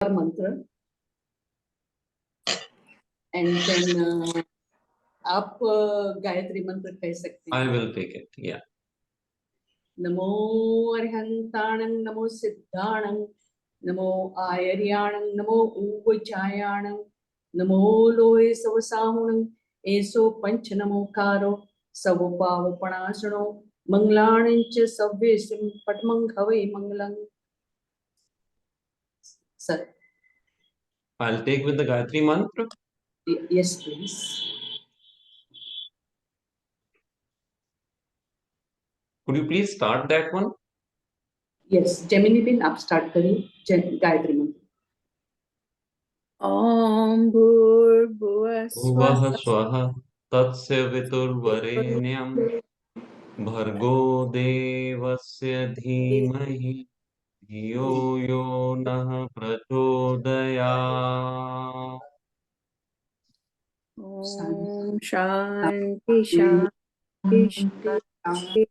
mantra, and then आप गायत्री मंत्र कह सकते हैं. I will take it. Yeah. नमो अर्हंताणं नमो सिद्धाणं नमो आयर्याणं नमो ऊवचायाणं नमो लोहे सवसाहुणं एसो पंच नमोकारो सवपावपणासणो मंगलाणं च सव्येसिं पठमं हवै मंगलं. Sir. I'll take with the Gayatri mantra. Yes, please. Could you please start that one? Yes, Gemini bin आप start करिए गायत्री मंत्र. ॐ भूर्भुवः भुवः स्वः तत्सवितुर्वरेण्यं भर्गो देवस्य धीमहि धियो यो नः प्रचोदयात्. ॐ शान्ति शान्ति शान्ति.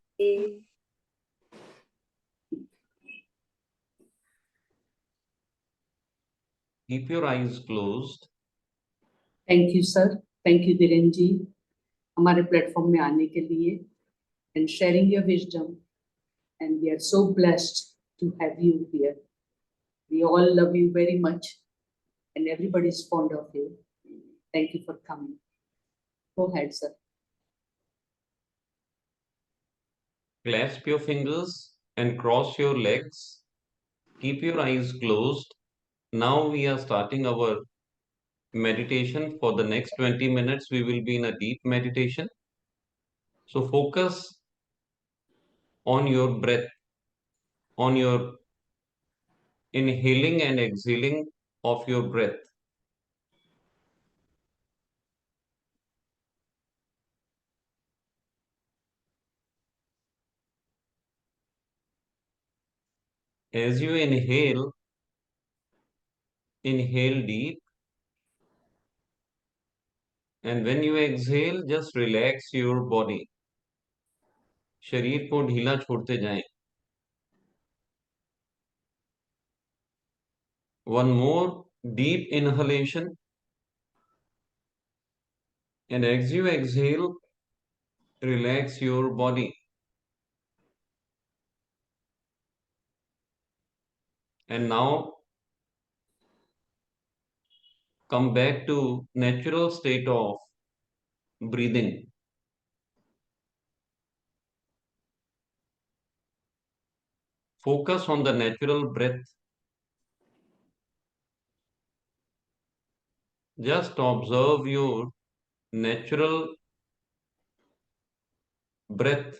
Keep your eyes closed. Thank you, sir. Thank you, Dhiren ji, हमारे प्लेटफॉर्म में आने के लिए and sharing your wisdom. And we are so blessed to have you here. We all love you very much, and everybody is fond of you. Thank you for coming. Go ahead, sir. Clasp your fingers and cross your legs. Keep your eyes closed. Now we are starting our meditation. For the next 20 minutes, we will be in a deep meditation. So focus on your breath, on your inhaling and exhaling of your breath. As you inhale, inhale deep. And when you exhale, just relax your body. शरीर को ढीला छोड़ते जाएं. One more deep inhalation. And as you exhale, relax your body. And now come back to natural state of breathing. Focus on the natural breath. Just observe your natural breath.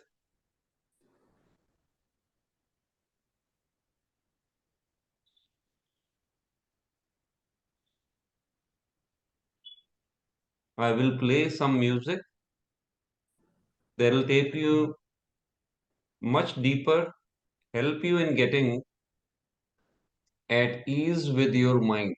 I will play some music that will take you much deeper, help you in getting at ease with your mind.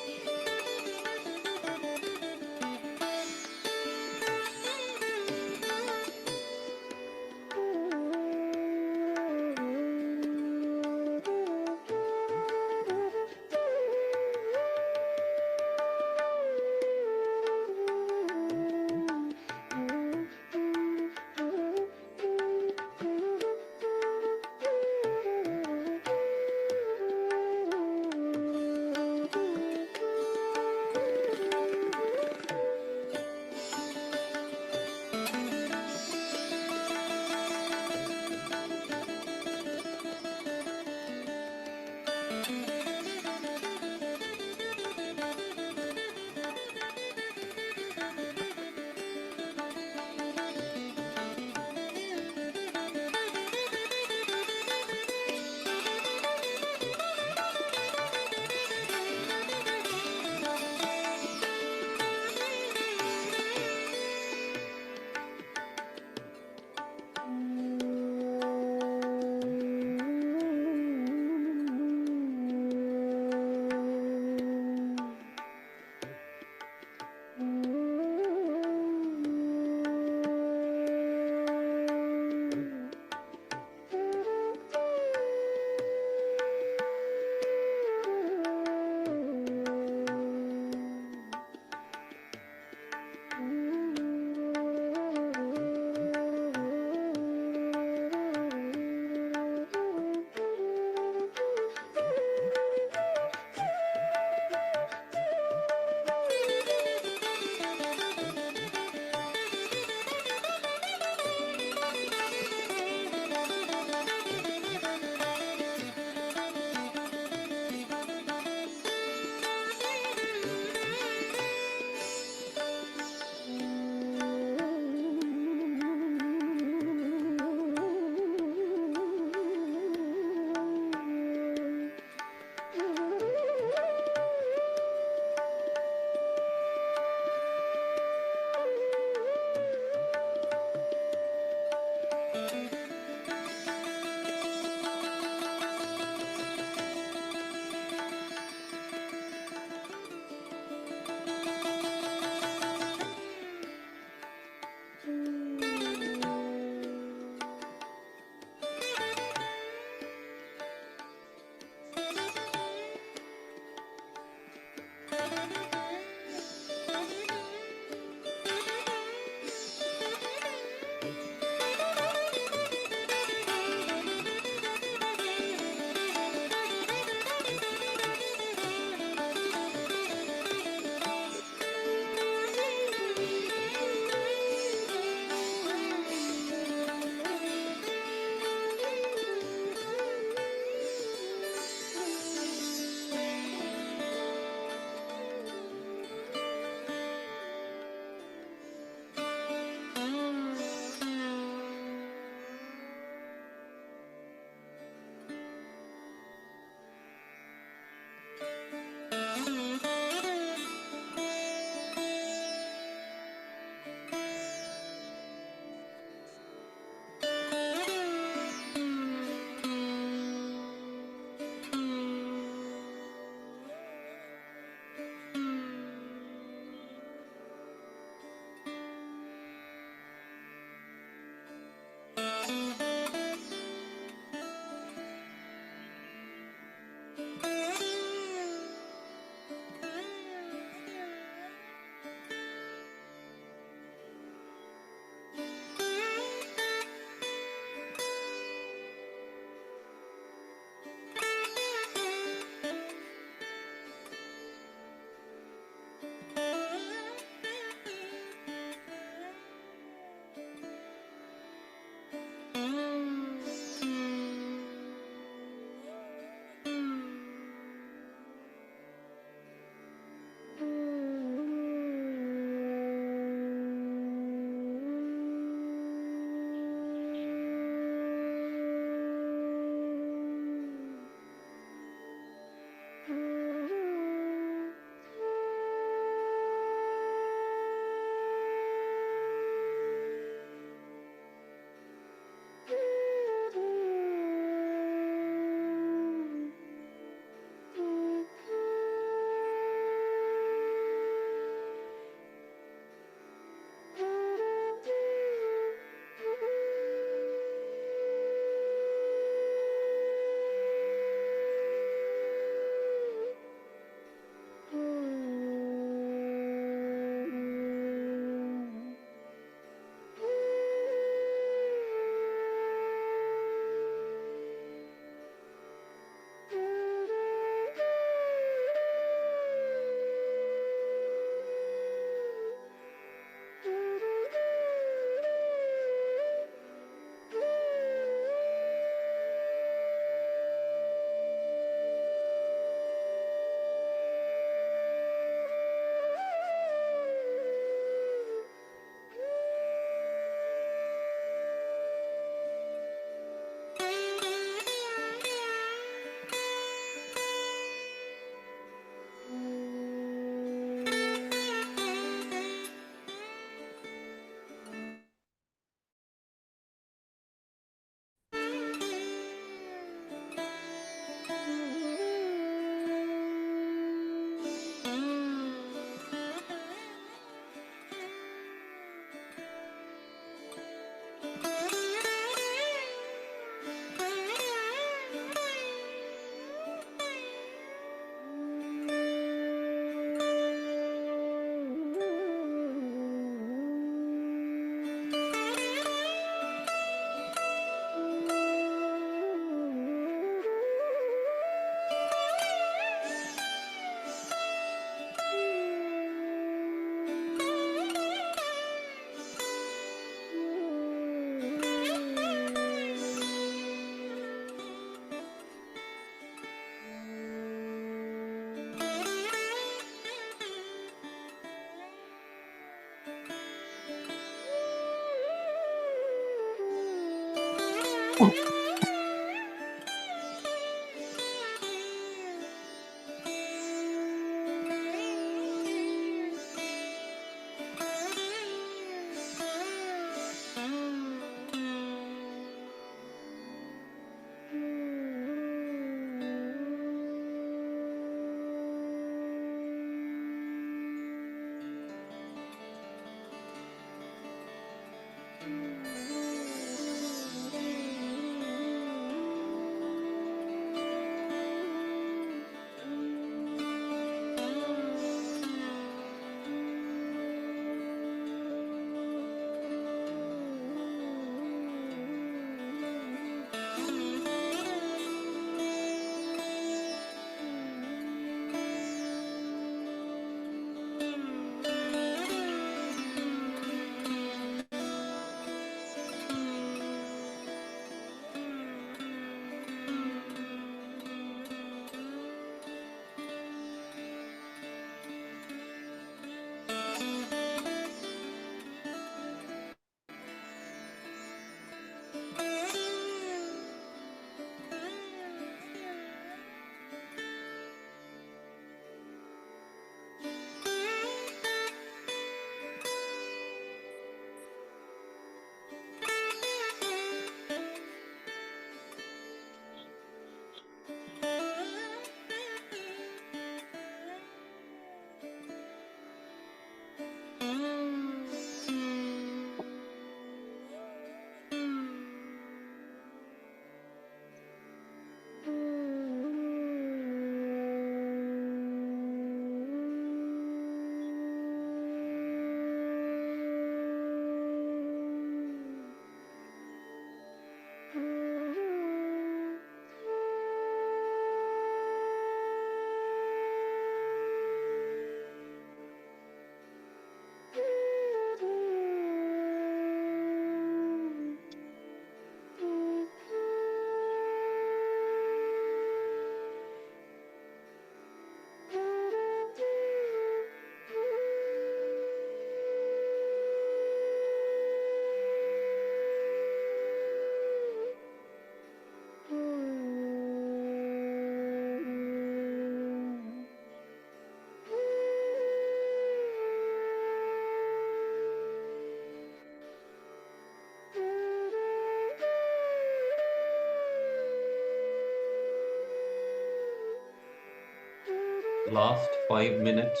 Last 5 minutes.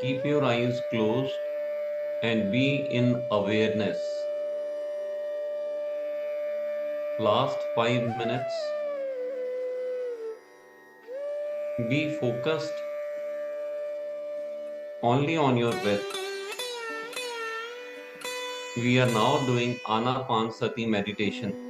Keep your eyes closed and be in awareness. Last 5 minutes. Be focused only on your breath. We are now doing Anapanasati meditation.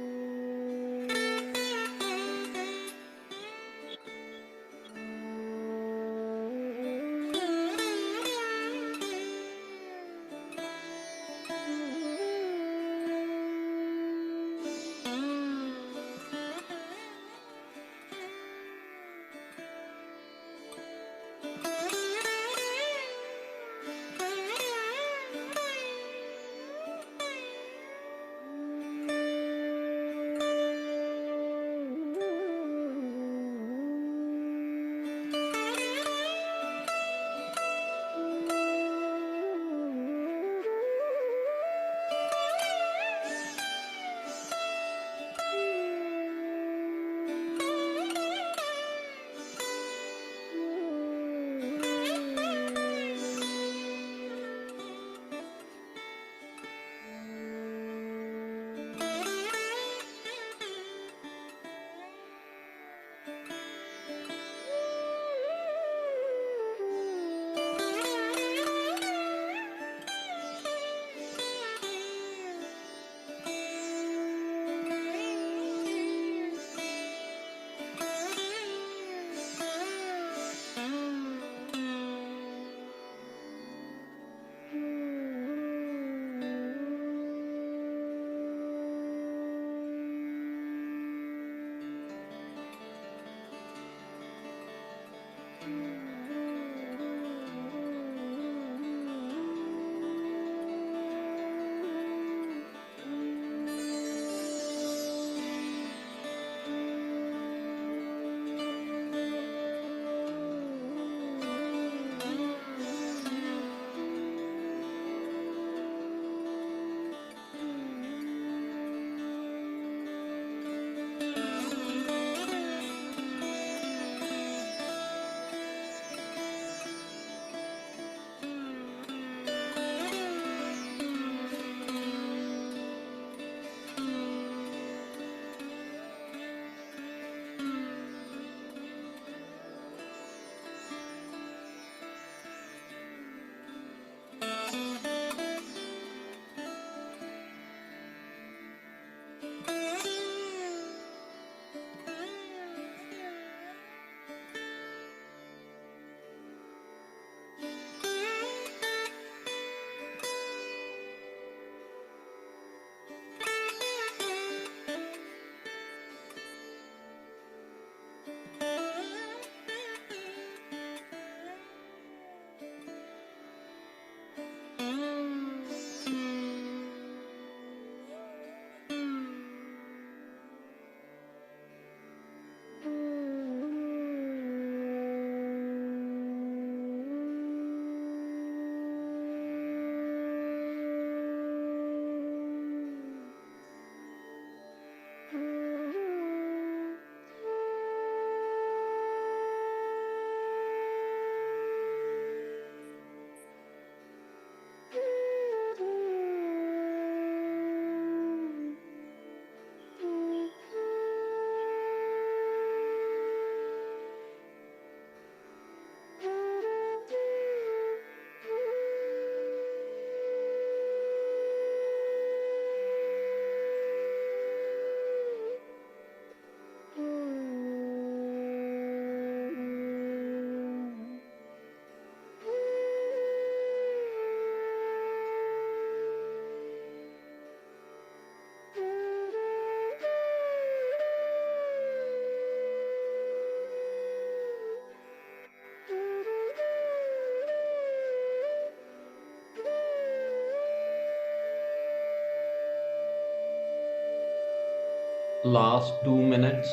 last 2 minutes.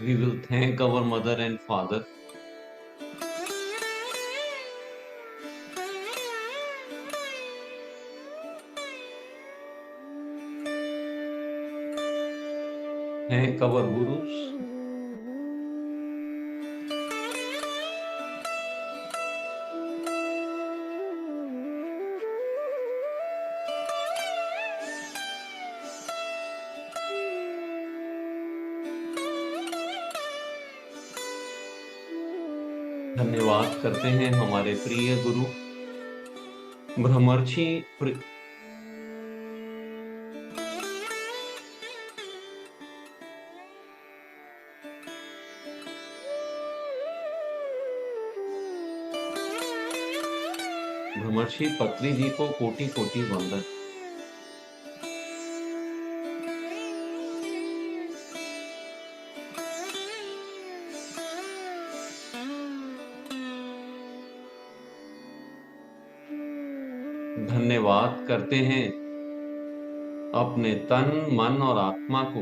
We will thank our mother and father. Thank our gurus. धन्यवाद करते हैं हमारे प्रिय गुरु ब्रह्मर्षि पत्री जी को कोटि कोटि वंदन। धन्यवाद करते हैं अपने तन मन और आत्मा को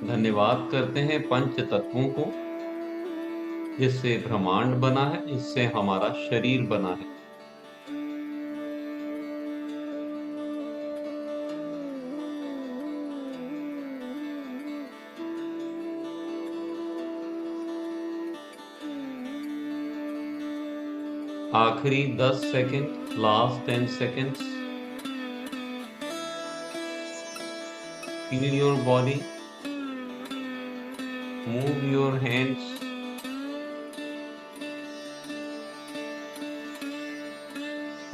धन्यवाद करते हैं पंच तत्वों को जिससे ब्रह्मांड बना है, जिससे हमारा शरीर बना है। आखिरी 10 second, last 10 seconds. Feel your body, move your hands,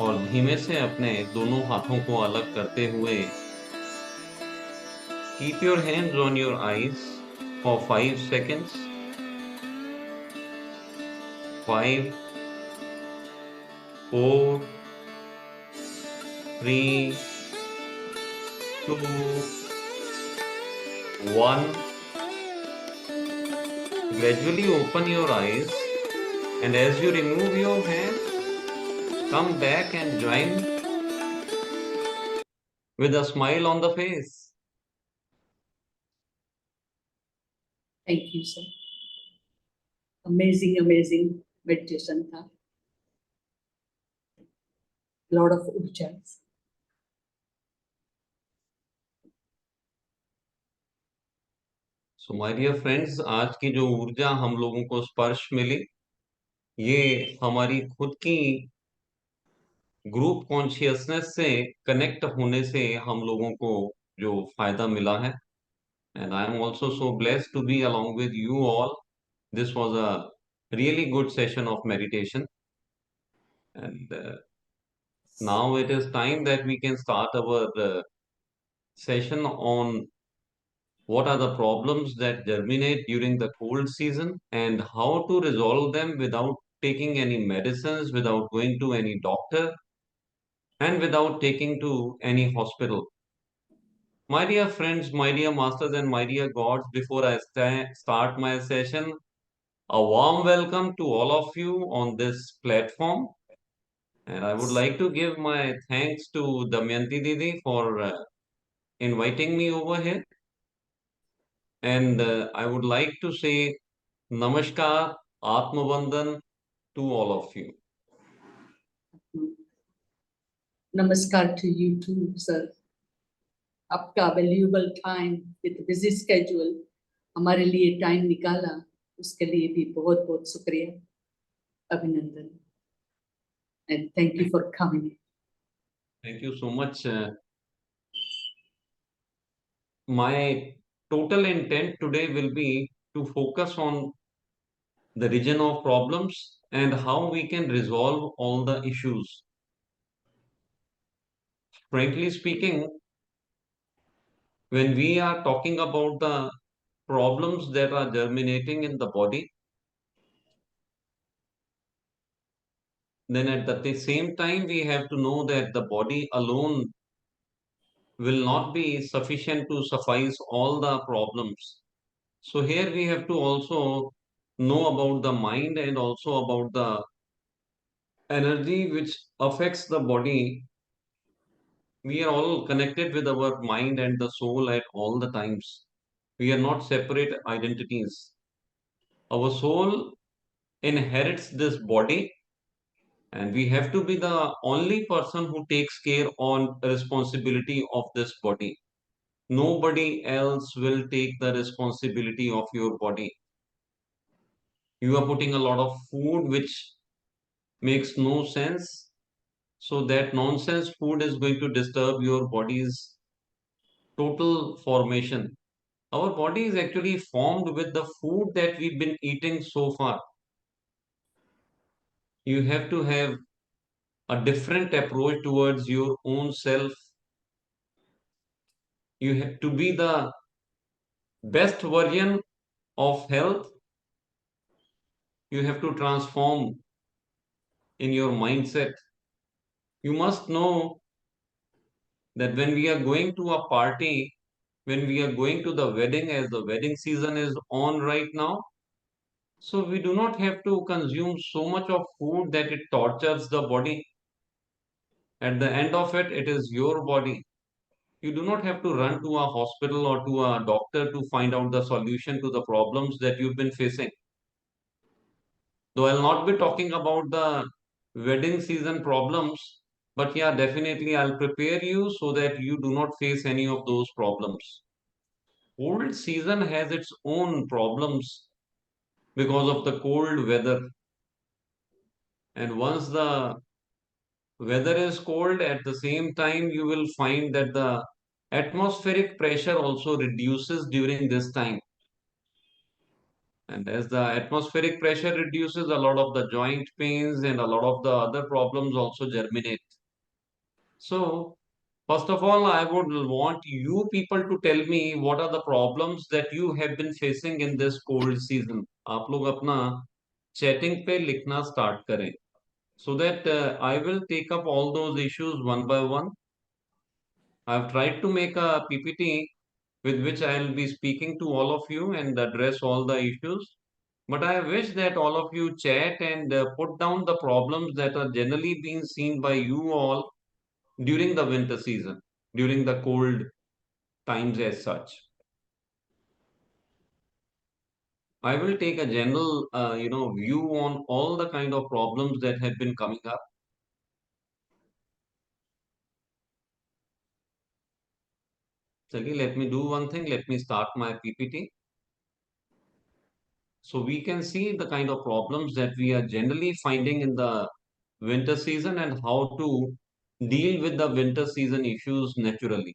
और धीमे से अपने दोनों हाथों को अलग करते हुए keep your hands on your eyes for 5 seconds. 5, 4, 3, 2, 1. Gradually open your eyes, and as you remove your hand, come back and join with a smile on the face. Thank you, sir. Amazing, amazing meditation था. Lot of ऊर्जाs. So my dear friends, आज की जो ऊर्जा हम लोगों को स्पर्श मिली, ये हमारी खुद की ग्रुप कॉन्शियसनेस से कनेक्ट होने से हम लोगों को जो फायदा मिला है. And I am also so blessed to be along with you all. This was a really good session of meditation. And now it is time that we can start our session on what are the problems that germinate during the cold season and how to resolve them without taking any medicines, without going to any doctor, and without taking to any hospital. My dear friends, my dear masters, and my dear gods, before I start my session, a warm welcome to all of you on this platform. And I would like to give my thanks to Damayanti Didi for inviting me over here. And I would like to say Namaskar, Atmavandan to all of you. Namaskar to you too, sir. आपका valuable time with busy schedule हमारे लिए time निकाला, उसके लिए भी बहुत बहुत शुक्रिया, अभिनंदन. And thank you for coming. Thank you so much. My total intent today will be to focus on the region of problems, and how we can resolve all the issues. Frankly speaking, when we are talking about the problems that are germinating in the body, then at the same time, we have to know that the body alone will not be sufficient to suffice all the problems. So here we have to also know about the mind and also about the energy which affects the body. We are all connected with our mind and the soul at all the times. We are not separate identities. Our soul inherits this body, and we have to be the only person who takes care on responsibility of this body. Nobody else will take the responsibility of your body. You are putting a lot of food which makes no sense. So that nonsense food is going to disturb your body's total formation. Our body is actually formed with the food that we've been eating so far. You have to have a different approach towards your own self. You have to be the best version of health. You have to transform in your mindset. You must know that when we are going to a party, when we are going to the wedding, as the wedding season is on right now, so we do not have to consume so much of food that it tortures the body. At the end of it, it is your body. You do not have to run to a hospital or to a doctor to find out the solution to the problems that you've been facing. Though I'll not be talking about the wedding season problems, but yeah, definitely I'll prepare you so that you do not face any of those problems. Cold season has its own problems because of the cold weather. And once the weather is cold, at the same time, you will find that the atmospheric pressure also reduces during this time. And as the atmospheric pressure reduces, a lot of the joint pains and a lot of the other problems also germinate. So, first of all, I would want you people to tell me what are the problems that you have been facing in this cold season. आप लोग अपना chatting पे लिखना start करें. So that I will take up all those issues one by one. I've tried to make a PPT with which I'll be speaking to all of you and address all the issues. But I wish that all of you chat and put down the problems that are generally being seen by you all during the winter season, during the cold times as such. I will take a general, view on all the kind of problems that have been coming up. Chali, let me do one thing. Let me start my PPT. So we can see the kind of problems that we are generally finding in the winter season and how to deal with the winter season issues naturally.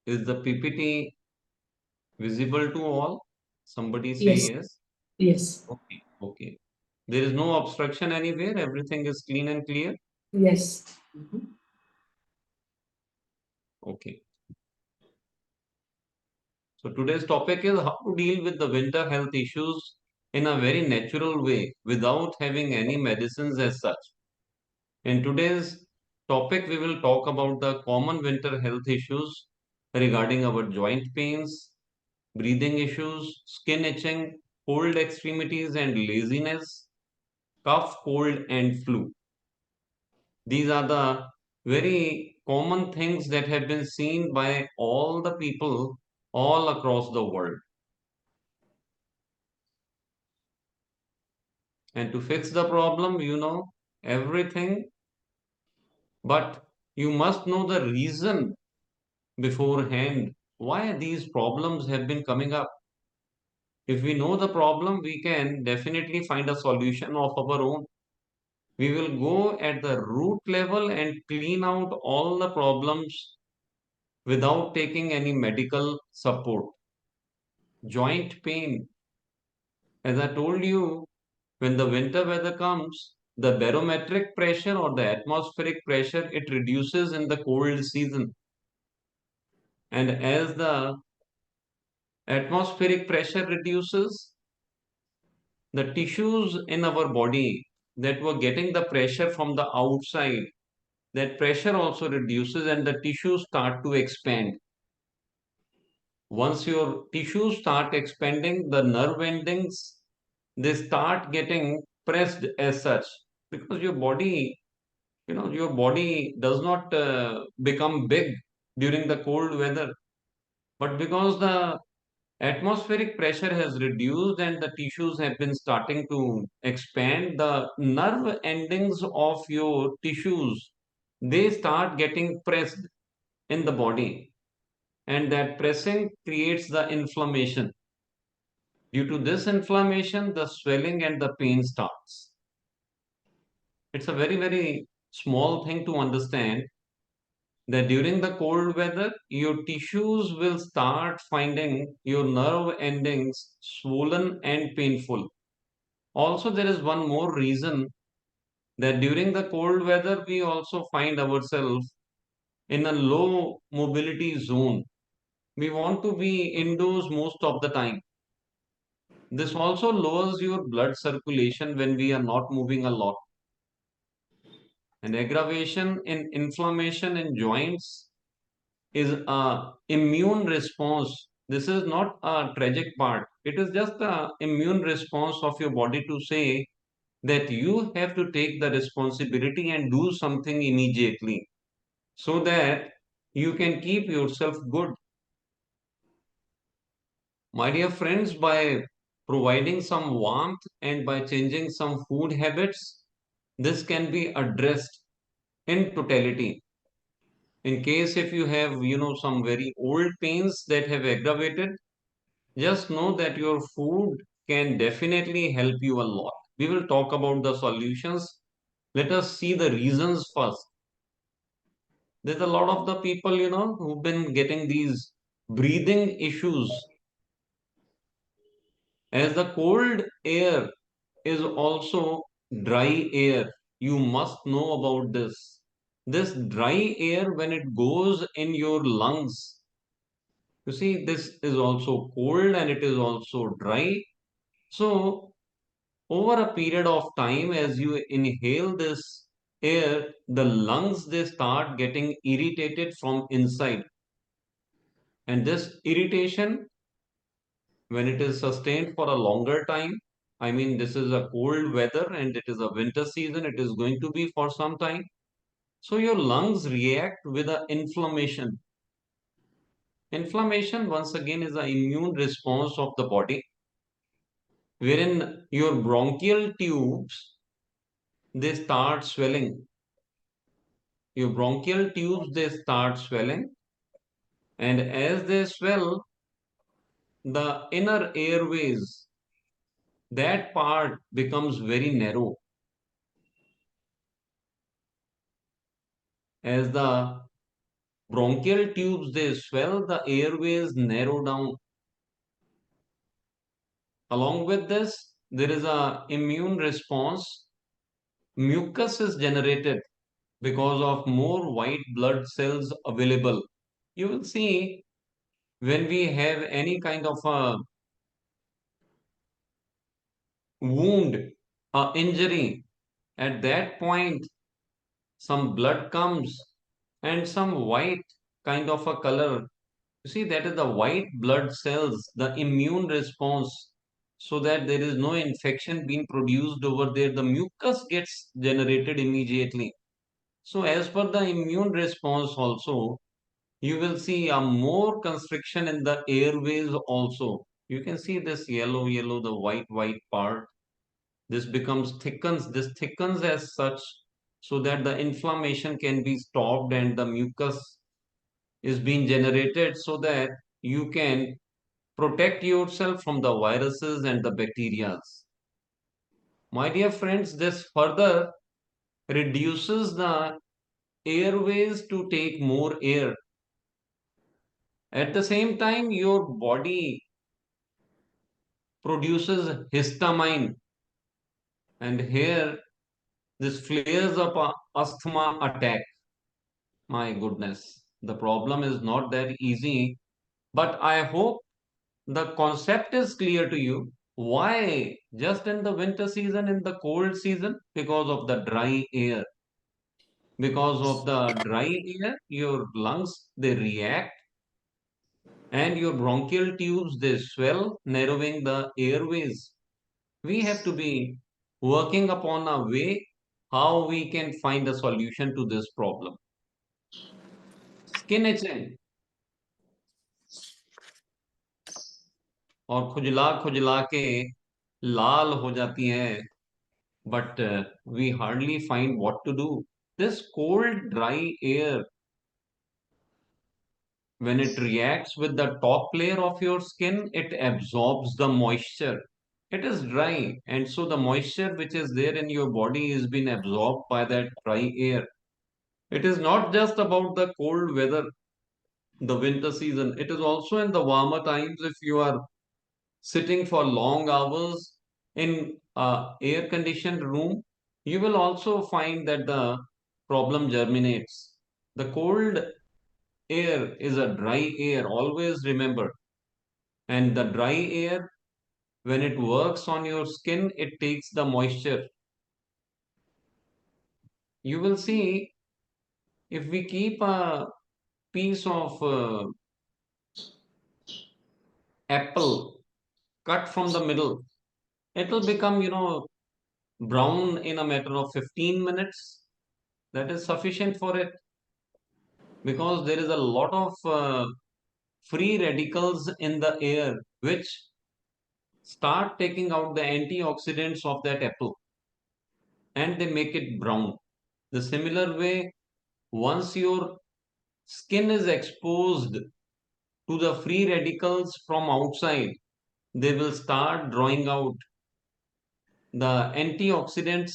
Is the PPT visible to all? Somebody say Yes, yes. yes, Okay, okay. There is no obstruction anywhere. Everything is clean and clear. yes. Okay. So today's topic is how to deal with the winter health issues in a very natural way without having any medicines as such. In today's topic, we will talk about the common winter health issues regarding our joint pains, breathing issues, skin itching, cold extremities and laziness, cough, cold, and flu. These are the very common things that have been seen by all the people all across the world. And to fix the problem, you know everything, but you must know the reason beforehand why these problems have been coming up. If we know the problem, we can definitely find a solution of our own. We will go at the root level and clean out all the problems without taking any medical support. Joint pain, as I told you, when the winter weather comes, the barometric pressure or the atmospheric pressure, it reduces in the cold season. And as the atmospheric pressure reduces, the tissues in our body that were getting the pressure from the outside, that pressure also reduces and the tissues start to expand. Once your tissues start expanding, the nerve endings, they start getting pressed as such, because your body, your body does not become big during the cold weather, but because the atmospheric pressure has reduced and the tissues have been starting to expand, the nerve endings of your tissues, they start getting pressed in the body, and that pressing creates the inflammation. Due to this inflammation, the swelling and the pain starts. It's a very, very small thing to understand that during the cold weather, your tissues will start finding your nerve endings swollen and painful. Also, there is one more reason that during the cold weather, we also find ourselves in a low mobility zone. We want to be indoors most of the time. This also lowers your blood circulation when we are not moving a lot. An aggravation in inflammation in joints is a immune response. This is not a tragic part. It is just a immune response of your body to say that you have to take the responsibility and do something immediately so that you can keep yourself good. My dear friends, by providing some warmth and by changing some food habits, this can be addressed in totality. In case if you have, some very old pains that have aggravated, just know that your food can definitely help you a lot. We will talk about the solutions. Let us see the reasons first. There's a lot of the people, who've been getting these breathing issues. As the cold air is also dry air, you must know about this. This dry air, when it goes in your lungs, you see, this is also cold and it is also dry. So, over a period of time, as you inhale this air, the lungs they start getting irritated from inside. And this irritation, when it is sustained for a longer time, I mean, this is a cold weather and it is a winter season, it is going to be for some time. So, your lungs react with a inflammation. Inflammation, once again, is an immune response of the body wherein your bronchial tubes they start swelling. Your bronchial tubes they start swelling, and as they swell, the inner airways, that part becomes very narrow. As the bronchial tubes they swell, the airways narrow down. Along with this, there is a immune response. Mucus is generated because of more white blood cells available. You will see when we have any kind of a wound, a injury, at that point some blood comes and some white kind of a color. You see, that is the white blood cells, the immune response, so that there is no infection being produced over there. The mucus gets generated immediately. So, as per the immune response, also, you will see a more constriction in the airways also. You can see this yellow, the white part. This thickens as such so that the inflammation can be stopped and the mucus is being generated so that you can protect yourself from the viruses and the bacteria. My dear friends, this further reduces the airways to take more air. At the same time, your body produces histamine, and here this flares up a asthma attack. My goodness, the problem is not that easy, but I hope the concept is clear to you. Why? Just in the winter season, in the cold season? Because of the dry air. Because of the dry air, your lungs they react and your bronchial tubes they swell, narrowing the airways. We have to be working upon a way how we can find a solution to this problem. Skin itching और खुजला खुजला के लाल हो जाती है, but we hardly find what to do. This cold, dry air, when it reacts with the top layer of your skin, it absorbs the moisture. It is dry, and so the moisture which is there in your body is being absorbed by that dry air. It is not just about the cold weather, the winter season. It is also in the warmer times if you are sitting for long hours in a air conditioned room, you will also find that the problem germinates. The cold air is a dry air, always remember. And the dry air, when it works on your skin, it takes the moisture. You will see if we keep a piece of apple cut from the middle, it will become, brown in a matter of 15 minutes. That is sufficient for it because there is a lot of free radicals in the air which start taking out the antioxidants of that apple and they make it brown. The similar way, once your skin is exposed to the free radicals from outside, they will start drawing out the antioxidants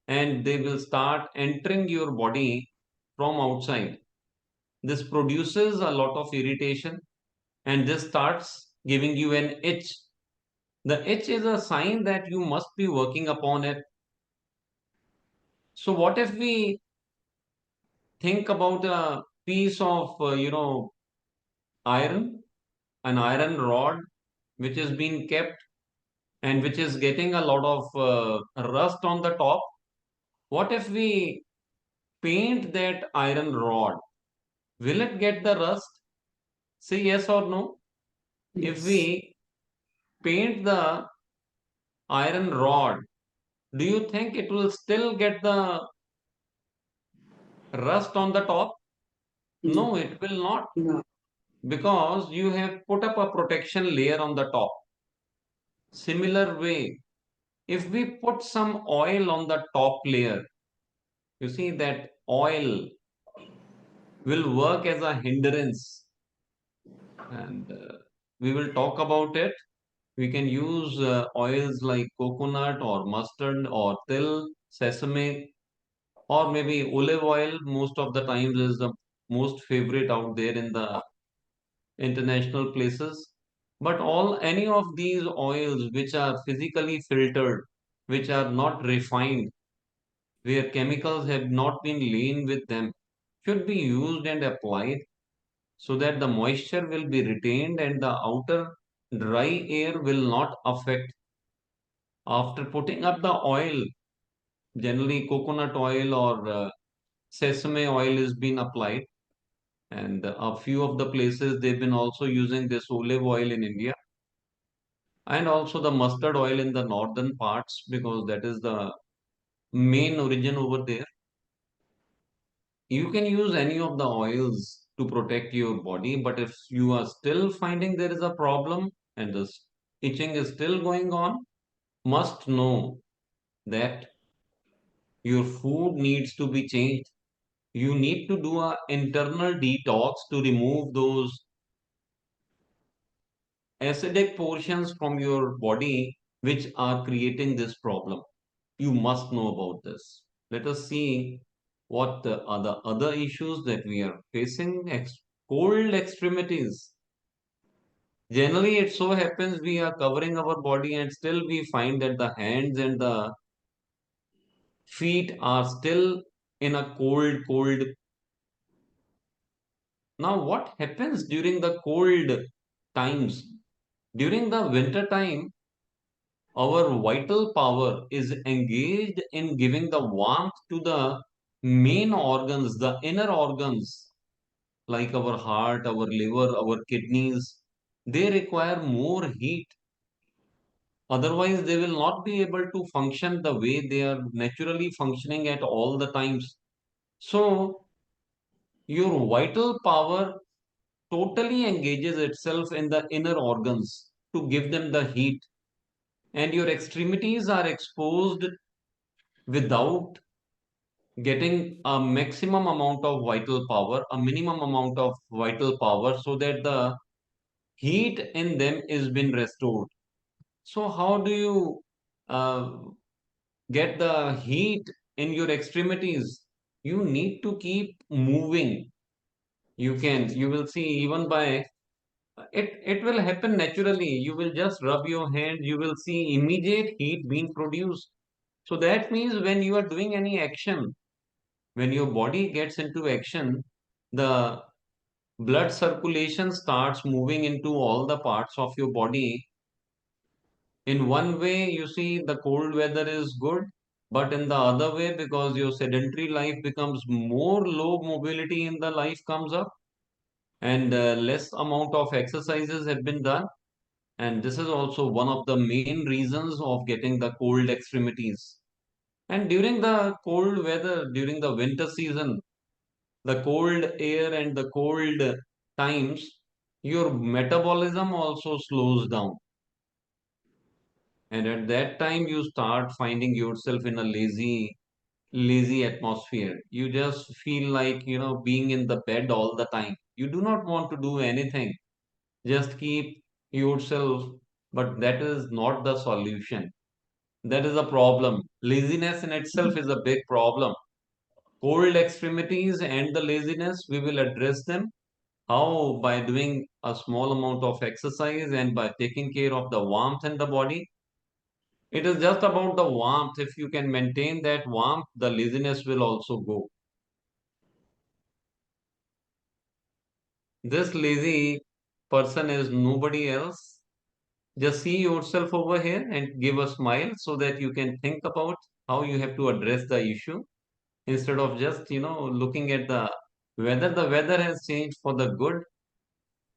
and they will start entering your body from outside. This produces a lot of irritation and this starts giving you an itch. The itch is a sign that you must be working upon it. So what if we think about a piece of, iron, an iron rod which is being kept and which is getting a lot of rust on the top. What if we paint that iron rod? Will it get the rust? Say yes or no. If Yes. we paint the iron rod, do you think it will still get the rust on the top? No. No, it will not No. because you have put up a protection layer on the top. Similar way, if we put some oil on the top layer, you see that oil will work as a hindrance and we will talk about it. We can use oils like coconut or mustard or till, sesame, or maybe olive oil. Most of the times is the most favorite out there in the international places. But all any of these oils which are physically filtered, which are not refined, where chemicals have not been lain with them, should be used and applied so that the moisture will be retained and the outer dry air will not affect. After putting up the oil, generally coconut oil or sesame oil is being applied, and a few of the places they've been also using this olive oil in India and also the mustard oil in the northern parts because that is the main origin over there. You can use any of the oils to protect your body, but if you are still finding there is a problem and this itching is still going on, must know that your food needs to be changed. You need to do an internal detox to remove those acidic portions from your body which are creating this problem. You must know about this. Let us see what are the other issues that we are facing. Cold extremities. Generally, it so happens we are covering our body and still we find that the hands and the feet are still in a cold. Now, what happens during the cold times? During the winter time, our vital power is engaged in giving the warmth to the main organs, the inner organs, like our heart, our liver, our kidneys. They require more heat. Otherwise, they will not be able to function the way they are naturally functioning at all the times. So, your vital power totally engages itself in the inner organs to give them the heat, and your extremities are exposed without getting a maximum amount of vital power, a minimum amount of vital power, so that the heat in them is been restored. So how do you uh, get the heat in your extremities? You need to keep moving. You will see even by it will happen naturally. You will just rub your hand, you will see immediate heat being produced. So that means when you are doing any action, when your body gets into action, the blood circulation starts moving into all the parts of your body. In one way, you see the cold weather is good, but in the other way, because your sedentary life becomes more, low mobility in the life comes up, and less amount of exercises have been done. And this is also one of the main reasons of getting the cold extremities. And during the cold weather, during the winter season, the cold air and the cold times, your metabolism also slows down. And at that time, you start finding yourself in a lazy atmosphere. You just feel like, being in the bed all the time. You do not want to do anything. Just keep yourself, but that is not the solution. That is a problem. Laziness in itself is a big problem. Cold extremities and the laziness, we will address them. How? By doing a small amount of exercise and by taking care of the warmth in the body. It is just about the warmth. If you can maintain that warmth, the laziness will also go. This lazy person is nobody else. Just see yourself over here and give a smile so that you can think about how you have to address the issue instead of just, looking at the weather. The weather has changed for the good.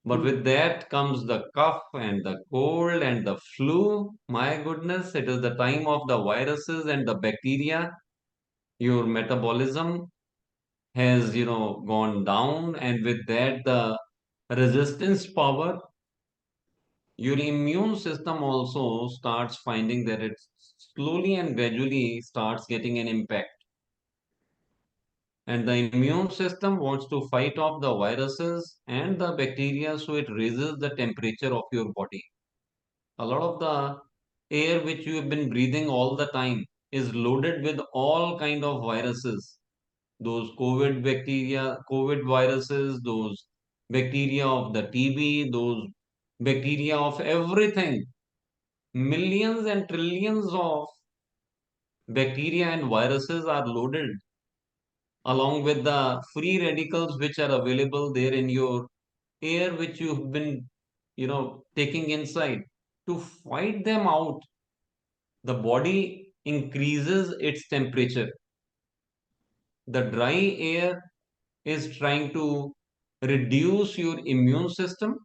But with that comes the cough and the cold and the flu. My goodness, it is the time of the viruses and the bacteria. Your metabolism has, gone down, and with that, the resistance power, your immune system also starts finding that it slowly and gradually starts getting an impact. And the immune system wants to fight off the viruses and the bacteria, so it raises the temperature of your body. A lot of the air which you have been breathing all the time is loaded with all kind of viruses. Those COVID bacteria, COVID viruses, those bacteria of the TB, those bacteria of everything. Millions and trillions of bacteria and viruses are loaded along with the free radicals which are available there in your air which you've been, taking inside. To fight them out, the body increases its temperature. The dry air is trying to reduce your immune system,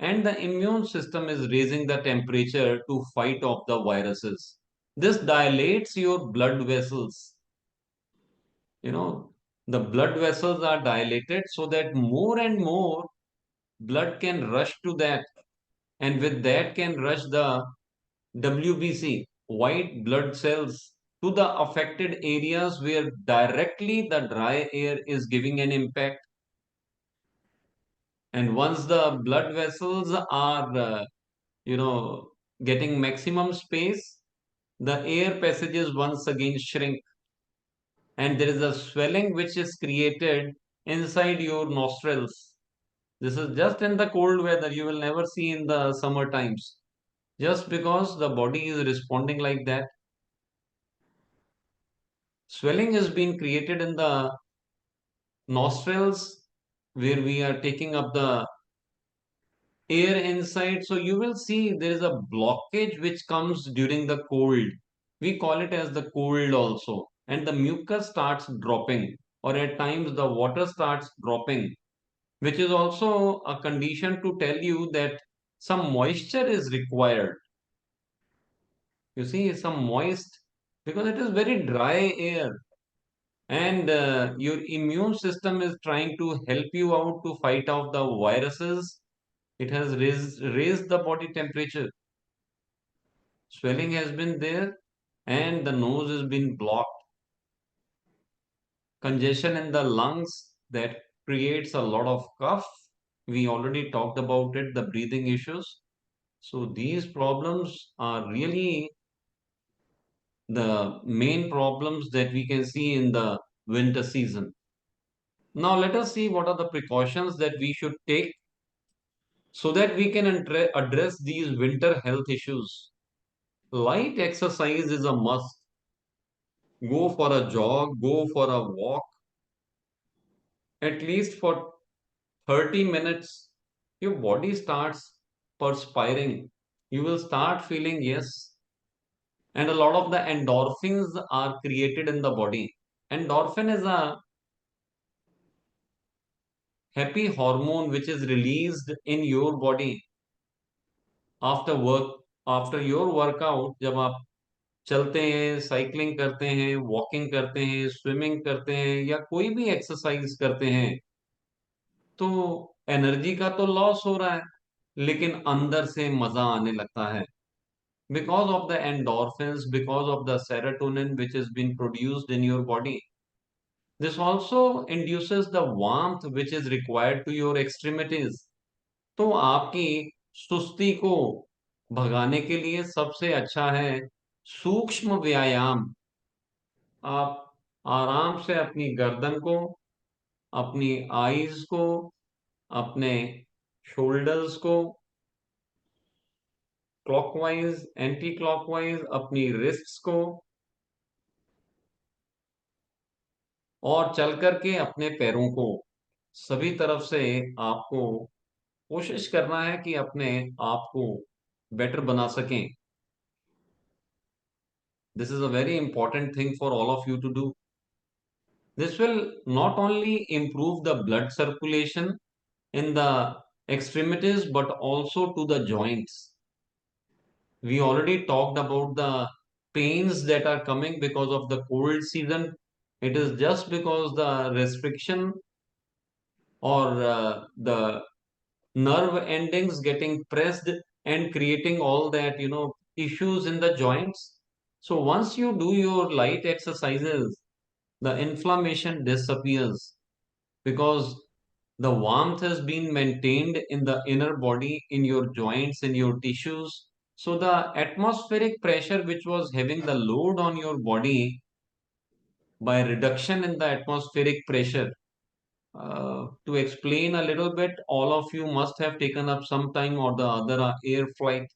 and the immune system is raising the temperature to fight off the viruses. This dilates your blood vessels. You know, the blood vessels are dilated so that more and more blood can rush to that, and with that can rush the WBC, white blood cells. to the affected areas where directly the dry air is giving an impact. And once the blood vessels are, getting maximum space, the air passages once again shrink, and there is a swelling which is created inside your nostrils. This is just in the cold weather, you will never see in the summer times, just because the body is responding like that. Swelling has been created in the nostrils where we are taking up the air inside. So you will see there is a blockage which comes during the cold. We call it as the cold also. And the mucus starts dropping, or at times the water starts dropping, which is also a condition to tell you that some moisture is required. You see, some moist, because it is very dry air, and your immune system is trying to help you out to fight off the viruses. It has raised the body temperature. Swelling has been there, and the nose has been blocked. Congestion in the lungs that creates a lot of cough. We already talked about it, the breathing issues. So these problems are really the main problems that we can see in the winter season. Now let us see what are the precautions that we should take so that we can address these winter health issues. Light exercise is a must. Go for a jog, go for a walk, at least for 30 minutes. Your body starts perspiring. You will start feeling, yes, and a lot of the endorphins are created in the body. Endorphin is a happy hormone which is released in your body after work, after your workout. जब आप चलते हैं, cycling करते हैं, walking करते हैं, swimming करते हैं, या कोई भी एक्सरसाइज करते हैं, तो एनर्जी का तो लॉस हो रहा है, लेकिन अंदर से मजा आने लगता है, because of the endorphins, because of the serotonin which has been produced in your body. This also induces the warmth which is required to your extremities. तो आपकी सुस्ती को भगाने के लिए सबसे अच्छा है सूक्ष्म व्यायाम. आप आराम से अपनी गर्दन को, अपनी आईज को, अपने शोल्डर्स को क्लॉकवाइज, एंटी क्लॉकवाइज, अपनी रिस्ट्स को, और चल करके अपने पैरों को, सभी तरफ से आपको कोशिश करना है कि अपने आप को बेटर बना सकें. This is a very important thing for all of you to do. This will not only improve the blood circulation in the extremities but also to the joints. We already talked about the pains that are coming because of the cold season. It is just because the restriction or the nerve endings getting pressed and creating all that, issues in the joints. So once you do your light exercises, the inflammation disappears because the warmth has been maintained in the inner body, in your joints, in your tissues. So the atmospheric pressure which was having the load on your body, by reduction in the atmospheric pressure, to explain a little bit, all of you must have taken up some time or the other air flight.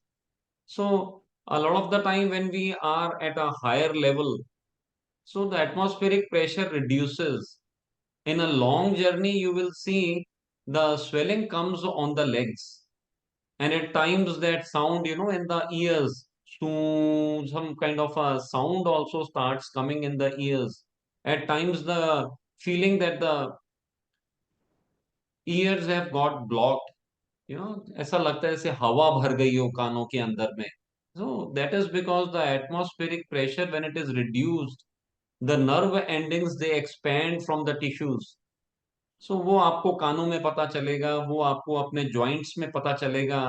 So a lot of the time when we are at a higher level, so the atmospheric pressure reduces. In a long journey, you will see the swelling comes on the legs, and at times that sound, in the ears, so some kind of a sound also starts coming in the ears. At times, the feeling that the ears have got blocked, ऐसा लगता है जैसे हवा भर गई हो कानों के अंदर में. So that is because the atmospheric pressure, when it is reduced, the nerve endings they expand from the tissues. सो वो आपको कानों में पता चलेगा, वो आपको अपने जॉइंट्स में पता चलेगा,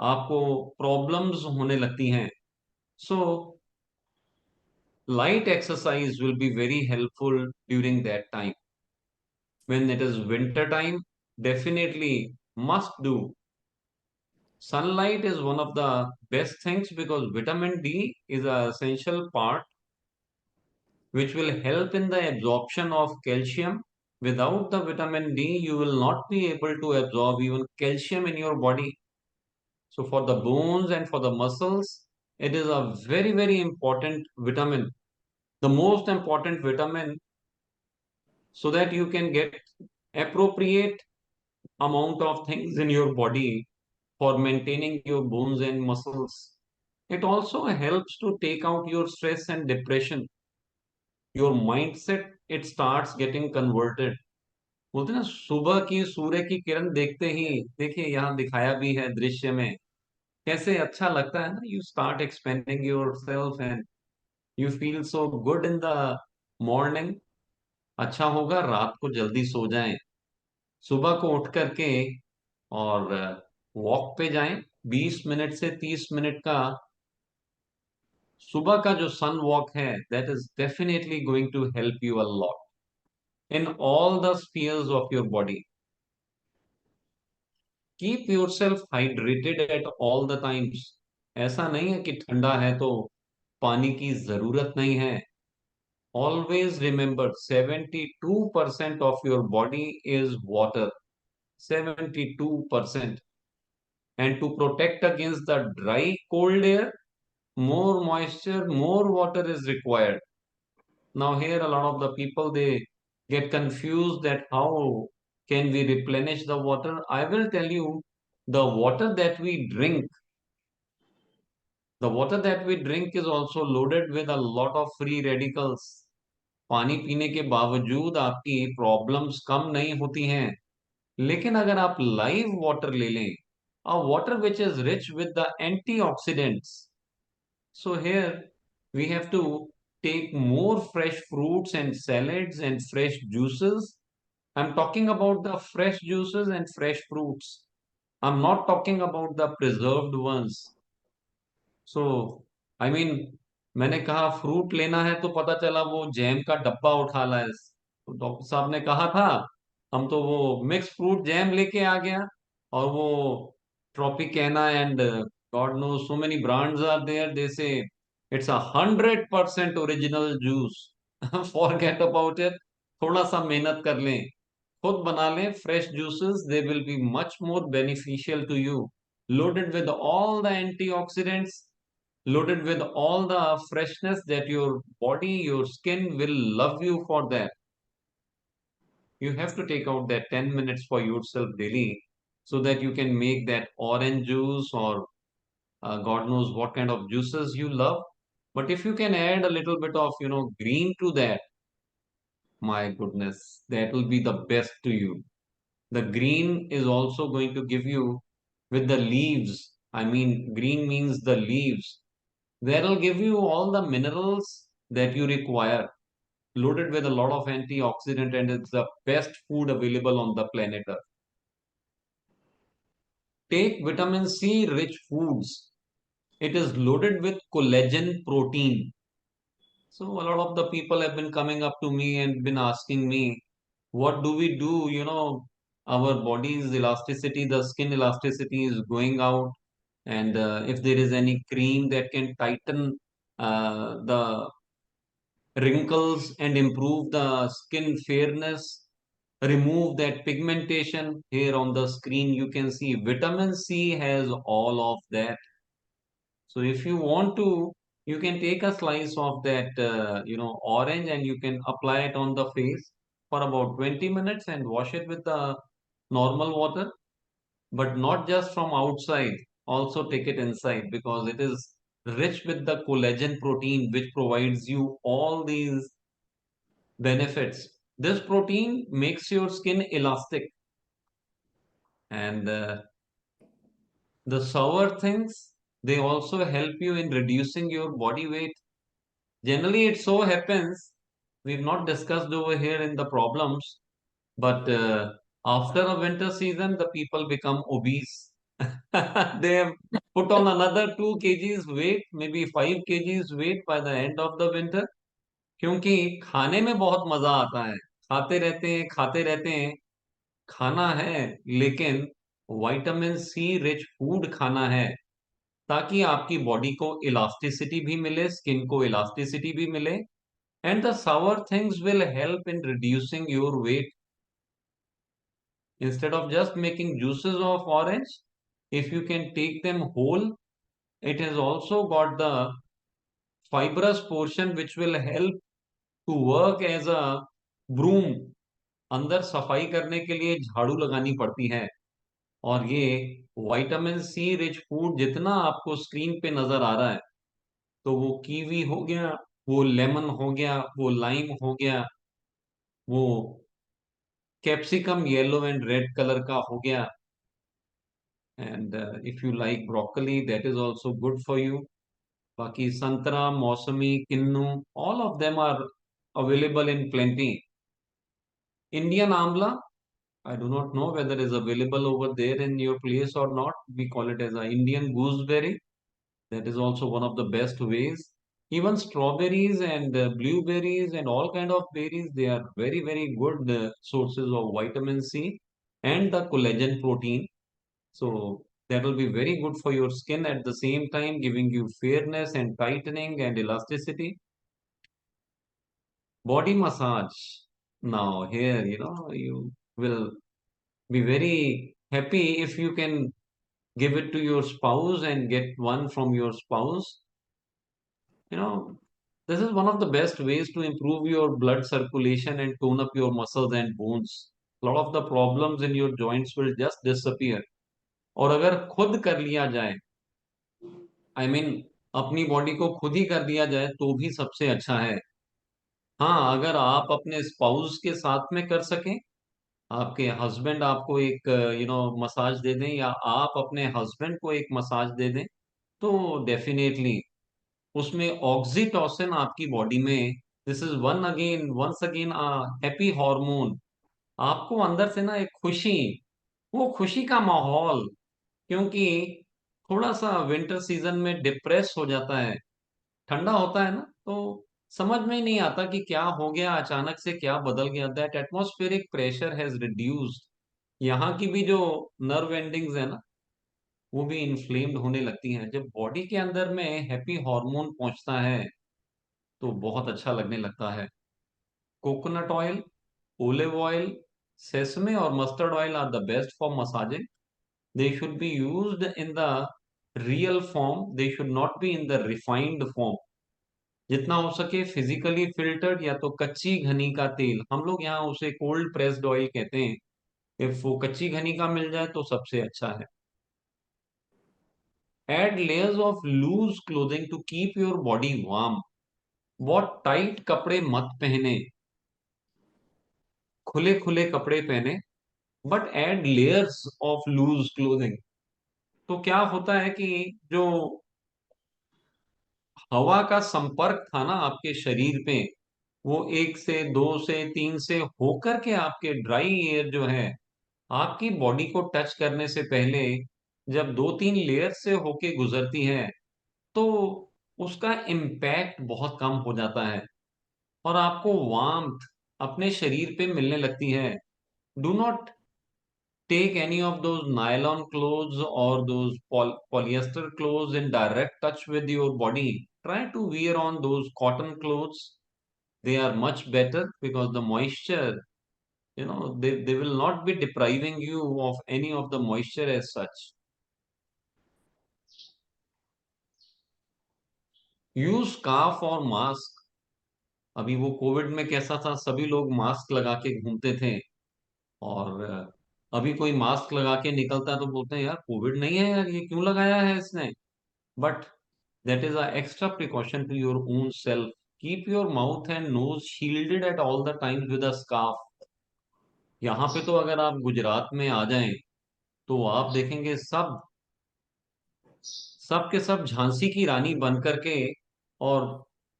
आपको प्रॉब्लम्स होने लगती हैं. सो Light exercise will be very helpful during that time. When it is winter time, definitely must do. Sunlight is one of the best things because vitamin D is an essential part which will help in the absorption of calcium. Without the vitamin D, you will not be able to absorb even calcium in your body. So for the bones and for the muscles, it is a very, very important vitamin. The most important vitamin so that you can get appropriate amount of things in your body for maintaining your bones and muscles. It also helps to take out your stress and depression. Your mindset, it starts getting converted. बोलते हैं ना सुबह की सूर्य की किरण देखते ही, देखिए यहाँ दिखाया भी है दृश्य में, कैसे अच्छा लगता है ना. You start expanding your self and you feel so good in the morning. अच्छा होगा रात को जल्दी सो जाएं, सुबह को उठ करके और वॉक पे जाएं. 20 मिनट से 30 मिनट का सुबह का जो सन वॉक है, that is definitely going to help you a lot in all the spheres of your body. Keep yourself hydrated at all the times. ऐसा नहीं है कि ठंडा है तो पानी की जरूरत नहीं है. Always remember 72% of your body is water. 72%. And to protect against the dry cold air, more moisture, more water is required. Now here a lot of the people, they get confused that how can we replenish the water. I will tell you, the water that we drink, the water that we drink is also loaded with a lot of free radicals. पानी पीने के बावजूद आपकी problems कम नहीं होती हैं. लेकिन अगर आप लाइव वाटर ले लें, a water which is rich with the antioxidants. So here we have to take more fresh fruits and salads and fresh juices. I'm talking about the fresh juices and fresh fruits. I'm not talking about the preserved ones. So I mean, मैंने कहा fruit लेना है तो पता चला वो jam का डब्बा उठा लाए. तो डॉक्टर साहब ने कहा था, हम तो वो मिक्स फ्रूट जैम लेके आ गया. और वो Tropicana and God know so many brands are there, they say it's 100% original juice. Forget about it. थोड़ा सा मेहनत कर लें, खुद बना लें fresh juices. They will be much more beneficial to you, loaded with all the antioxidants, loaded with all the freshness that your body, your skin will love you for that. You have to take out that 10 minutes for yourself daily so that you can make that orange juice or God knows what kind of juices you love. But if you can add a little bit of, green to that, my goodness, that will be the best to you. The green is also going to give you with the leaves. I mean, green means the leaves. That'll give you all the minerals that you require, loaded with a lot of antioxidant, and it's the best food available on the planet Earth. Take vitamin C rich foods. It is loaded with collagen protein. So a lot of the people have been coming up to me and been asking me, what do we do? Our body's elasticity, the skin elasticity is going out. And if there is any cream that can tighten the wrinkles and improve the skin fairness, remove that pigmentation. Here on the screen, you can see vitamin C has all of that. So if you want to, you can take a slice of that, orange, and you can apply it on the face for about 20 minutes and wash it with the normal water. But not just from outside, also take it inside because it is rich with the collagen protein, which provides you all these benefits. This protein makes your skin elastic, and the sour things, they also help you in reducing your body weight. Generally, it so happens, we've not discussed over here in the problems, but after a winter season, the people become obese. they have put on another 2 kgs weight, maybe 5 kgs weight by the end of the winter. क्योंकि खाने में बहुत मजा आता है, खाते रहते हैं खाते रहते हैं, खाना है, लेकिन विटामिन सी रिच फूड खाना है, ताकि आपकी बॉडी को इलास्टिसिटी भी मिले, स्किन को इलास्टिसिटी भी मिले, and the sour things will help in reducing your weight. Instead of just making juices of orange, if you can take them whole, it has also got the fibrous portion which will help to work as a broom. अंदर सफाई करने के लिए झाड़ू लगानी पड़ती है। और ये विटामिन सी रिच फूड जितना आपको स्क्रीन पे नजर आ रहा है, तो वो कीवी हो गया, वो लेमन हो गया, वो लाइम हो गया, वो capsicum yellow and red colour का हो गया, and if you like broccoli that is also good for you. बाकी संतरा, मौसमी, किन्नू, all of them are available in plenty. Indian amla, I do not know whether it is available over there in your place or not. We call it as a Indian gooseberry. That is also one of the best ways. Even strawberries and blueberries and all kind of berries, they are very, very good sources of vitamin C and the collagen protein. So that will be very good for your skin, at the same time giving you fairness and tightening and elasticity. Body massage. Now here, you will be very happy if you can give it to your spouse and get one from your spouse. You know, this is one of the best ways to improve your blood circulation and tone up your muscles and bones. A lot of the problems in your joints will just disappear. और अगर खुद कर लिया जाए, I mean, अपनी body को खुद ही कर दिया जाए तो भी सबसे अच्छा है। हाँ, अगर आप अपने स्पाउस के साथ में कर सकें, आपके हस्बैंड आपको एक मसाज दे दें, या आप अपने हस्बैंड को एक मसाज दे दें, तो डेफिनेटली उसमें ऑक्सीटोसिन आपकी बॉडी में, this is once again happy hormone, आपको अंदर से ना एक खुशी, वो खुशी का माहौल, क्योंकि थोड़ा सा विंटर सीजन में डिप्रेस हो जाता है, ठंडा होता है ना, तो समझ में ही नहीं आता कि क्या हो गया, अचानक से क्या बदल गया। That atmospheric pressure has reduced. यहाँ की भी जो नर्व एंडिंग्स है ना, वो भी इन्फ्लेम्ड होने लगती हैं। जब बॉडी के अंदर में हैप्पी हार्मोन पहुंचता है तो बहुत अच्छा लगने लगता है। Coconut oil, olive oil, sesame और mustard oil are the best for massaging. They should be used in the real form, they should not be in the refined form. जितना हो सके फिजिकली फिल्टर्ड, या तो कच्ची घनी का तेल, हम लोग यहाँ उसे कोल्ड प्रेस्ड ऑयल कहते हैं, इफ वो कच्ची घनी का मिल जाए तो सबसे अच्छा है। Add layers of loose clothing to keep your body warm. बहुत टाइट कपड़े मत पहने, खुले खुले कपड़े पहने, but add layers of loose clothing. तो क्या होता है कि जो हवा का संपर्क था ना आपके शरीर पे, वो 1 से 2 से 3 से होकर के आपके ड्राई एयर जो है आपकी बॉडी को टच करने से पहले, जब 2-3 लेयर से होके गुजरती है, तो उसका इम्पैक्ट बहुत कम हो जाता है और आपको वार्मथ अपने शरीर पे मिलने लगती है। Do not take any of those nylon clothes or those polyester clothes in direct touch with your body. Try to wear on those cotton clothes. They are much better because the moisture, they will not be depriving you of any of the moisture as such. Use scarf or mask. अभी वो Covid में कैसा था, सभी लोग mask लगा के घूमते थे, और अभी कोई मास्क लगा के निकलता है तो बोलते हैं यार कोविड नहीं है यार, ये क्यों लगाया है इसने। But that is a extra precaution to your own self. Keep your mouth and nose shielded at all the times with a scarf. यहाँ पे तो अगर आप गुजरात में आ जाएं तो आप देखेंगे सब के सब झांसी की रानी बन करके और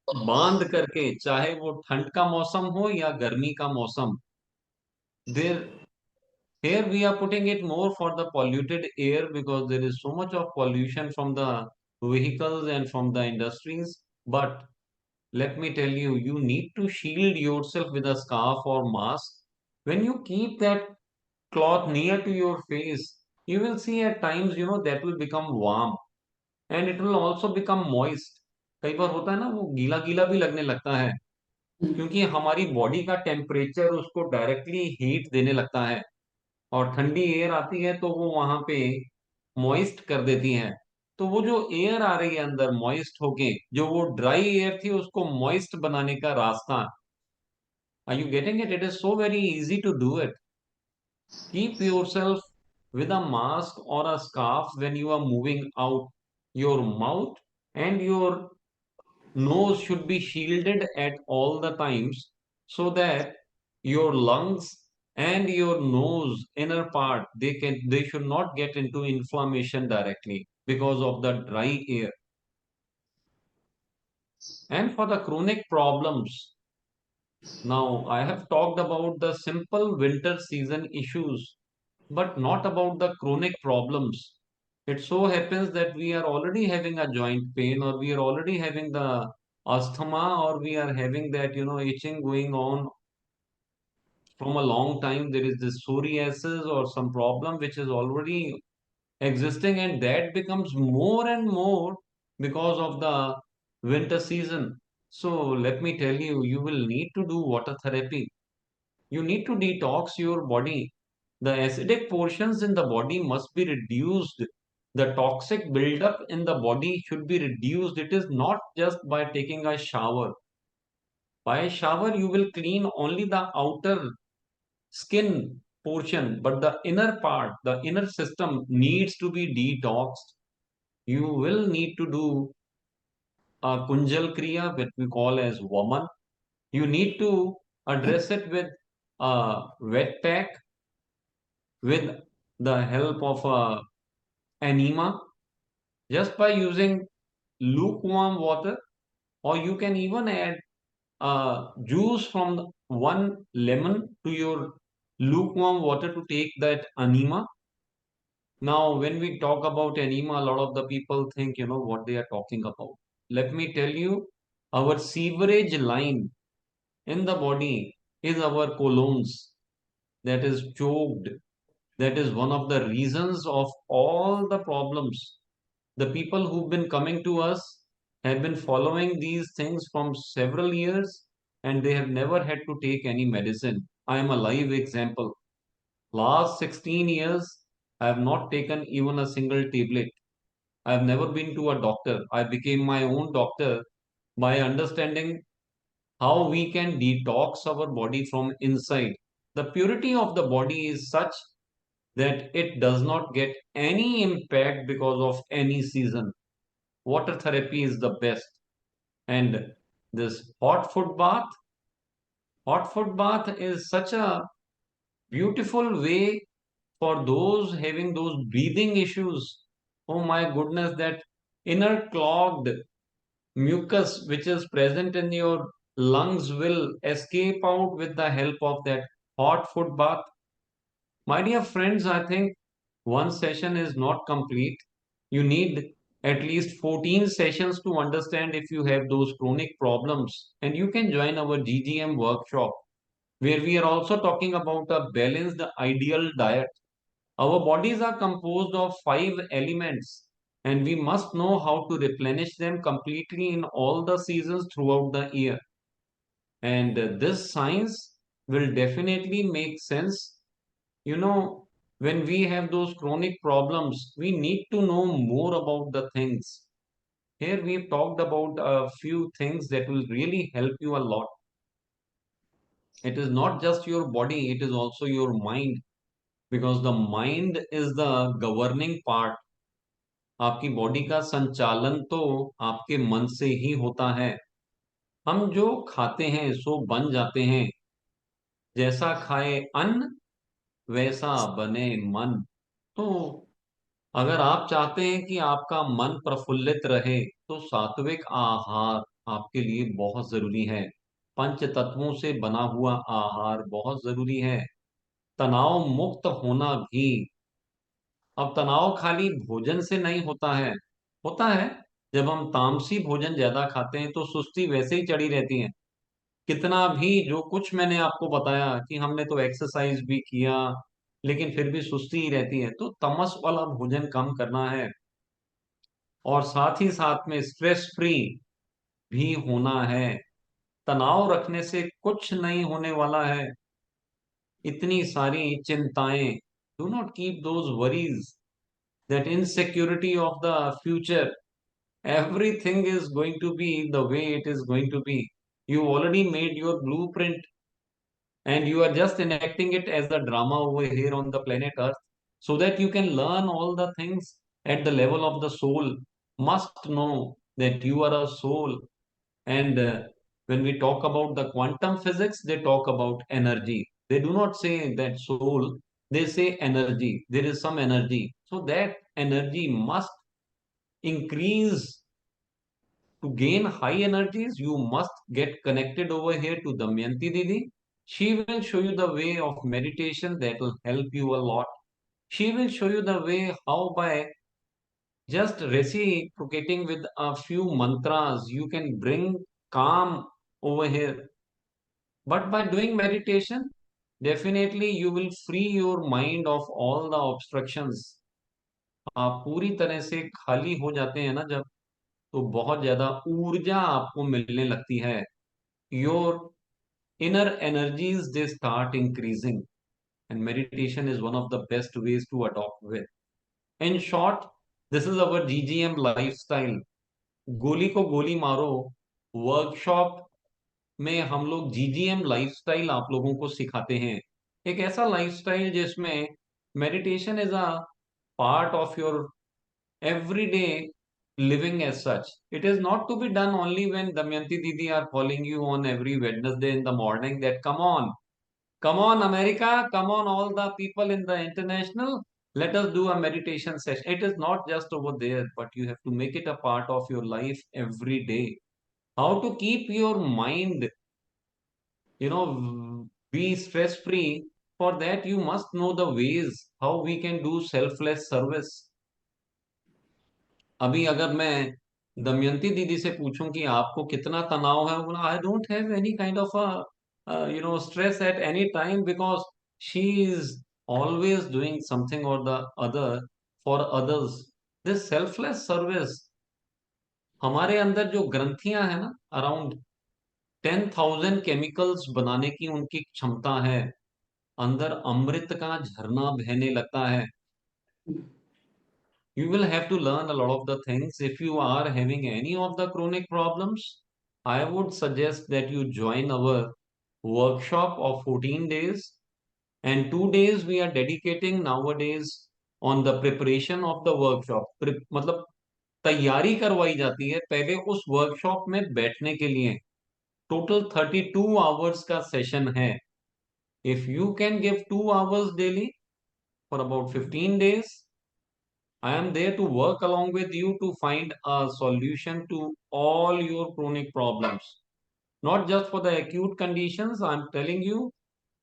बांध करके, चाहे वो ठंड का मौसम हो या गर्मी का मौसम, देर Here we are putting it more for the polluted air because there is so much of pollution from the vehicles and from the industries. But let me tell you, you need to shield yourself with a scarf or mask. When you keep that cloth near to your face, you will see at times, that will become warm and it will also become moist. कई बार होता है ना, वो गीला गीला भी लगने लगता है क्योंकि हमारी बॉडी का टेम्परेचर उसको डायरेक्टली हीट देने लगता है और ठंडी एयर आती है तो वो वहां पे मॉइस्ट कर देती है। तो वो जो एयर आ रही है अंदर मॉइस्ट होके, जो वो ड्राई एयर थी उसको मॉइस्ट बनाने का रास्ता। Are you getting it? It is so very easy to do it. Keep yourself with a mask or a scarf when you are moving out. Your mouth and your nose should be shielded at all the times so that your lungs and your nose inner part, they should not get into inflammation directly because of the dry air. And for the chronic problems, now I have talked about the simple winter season issues but not about the chronic problems. It so happens that we are already having a joint pain, or we are already having the asthma, or we are having that, itching going on from a long time. There is this psoriasis or some problem which is already existing, and that becomes more and more because of the winter season. So let me tell you, you will need to do water therapy. You need to detox your body. The acidic portions in the body must be reduced. The toxic buildup in the body should be reduced. It is not just by taking a shower. By a shower, you will clean only the outer skin portion, but the inner part, the inner system needs to be detoxed. You will need to do a kunjal kriya, which we call as waman. You need to address it with a wet pack with the help of anema just by using lukewarm water, or you can even add juice from one lemon to your lukewarm water to take that anema. Now when we talk about anema, a lot of the people think what they are talking about. Let me tell you, our sewerage line in the body is our colons that is choked. That is one of the reasons of all the problems. The people who've been coming to us have been following these things from several years and they have never had to take any medicine. I am a live example. Last 16 years, I have not taken even a single tablet. I have never been to a doctor. I became my own doctor by understanding how we can detox our body from inside. The purity of the body is such that it does not get any impact because of any season. Water therapy is the best. And this hot foot bath is such a beautiful way for those having those breathing issues. Oh my goodness, that inner clogged mucus which is present in your lungs will escape out with the help of that hot foot bath. My dear friends, I think one session is not complete. You need at least 14 sessions to understand if you have those chronic problems. And you can join our GGM workshop where we are also talking about a balanced ideal diet. Our bodies are composed of 5 elements and we must know how to replenish them completely in all the seasons throughout the year. And this science will definitely make sense. You know, when we have those chronic problems, we need to know more about the things. Here we've talked about a few things that will really help you a lot. It is not just your body, it is also your mind, because the mind is the governing part. आपकी body का संचालन तो आपके मन से ही होता है। हम जो खाते हैं सो बन जाते हैं। जैसा खाए अन्न वैसा बने मन। तो अगर आप चाहते हैं कि आपका मन प्रफुल्लित रहे तो सात्विक आहार आपके लिए बहुत जरूरी है। पंच तत्वों से बना हुआ आहार बहुत जरूरी है। तनाव मुक्त होना भी। अब तनाव खाली भोजन से नहीं होता है। होता है, जब हम तामसी भोजन ज्यादा खाते हैं तो सुस्ती वैसे ही चढ़ी रहती है। कितना भी जो कुछ मैंने आपको बताया कि हमने तो एक्सरसाइज भी किया, लेकिन फिर भी सुस्ती ही रहती है। तो तमस वाला भोजन कम करना है, और साथ ही साथ में स्ट्रेस फ्री भी होना है। तनाव रखने से कुछ नहीं होने वाला है। इतनी सारी चिंताएं, do not keep those worries, that insecurity of the future, everything is going to be the way it is going to be. You already made your blueprint, and you are just enacting it as a drama over here on the planet Earth, so that you can learn all the things at the level of the soul. Must know that you are a soul. And when we talk about the quantum physics, they talk about energy. They do not say that soul, they say energy. There is some energy. So that energy must increase. To gain high energies, you must get connected over here to Damayanti Didi. She will show you the way of meditation that will help you a lot. She will show you the way how by just reciprocating with a few mantras, you can bring calm over here. But by doing meditation, definitely you will free your mind of all the obstructions. आप पूरी तरह से खाली हो जाते हैं ना जब, तो बहुत ज्यादा ऊर्जा आपको मिलने लगती है। Your inner energies, they start increasing, and meditation is one of the best ways to adopt with. In short, this is our GGM lifestyle. गोली को गोली मारो वर्कशॉप में हम लोग जीजीएम लाइफस्टाइल आप लोगों को सिखाते हैं। एक ऐसा लाइफस्टाइल जिसमें meditation is a part of your everyday living as such. It is not to be done only when Damayanti Didi are calling you on every Wednesday in the morning that come on America, come on all the people in the international, let us do a meditation session. It is not just over there, but you have to make it a part of your life every day. How to keep your mind, be stress free. For that, you must know the ways how we can do selfless service. अभी अगर मैं दमयंती दीदी से पूछूं कि आपको कितना तनाव है, बोला I don't have any kind of stress at any time, because she is always doing something और the other for others. This selfless service, हमारे अंदर जो ग्रंथियां है ना, अराउंड 10,000 केमिकल्स बनाने की उनकी क्षमता है। अंदर अमृत का झरना बहने लगता है। You will have to learn a lot of the things. If you are having any of the chronic problems, I would suggest that you join our workshop of 14 days. And 2 days we are dedicating nowadays on the preparation of the workshop. मतलब तैयारी करवाई जाती है पहले उस workshop में बैठने के लिए। टोटल 32 आवर्स का सेशन है। If you can give 2 hours daily for about 15 days, I am there to work along with you to find a solution to all your chronic problems. Not just for the acute conditions, I'm telling you,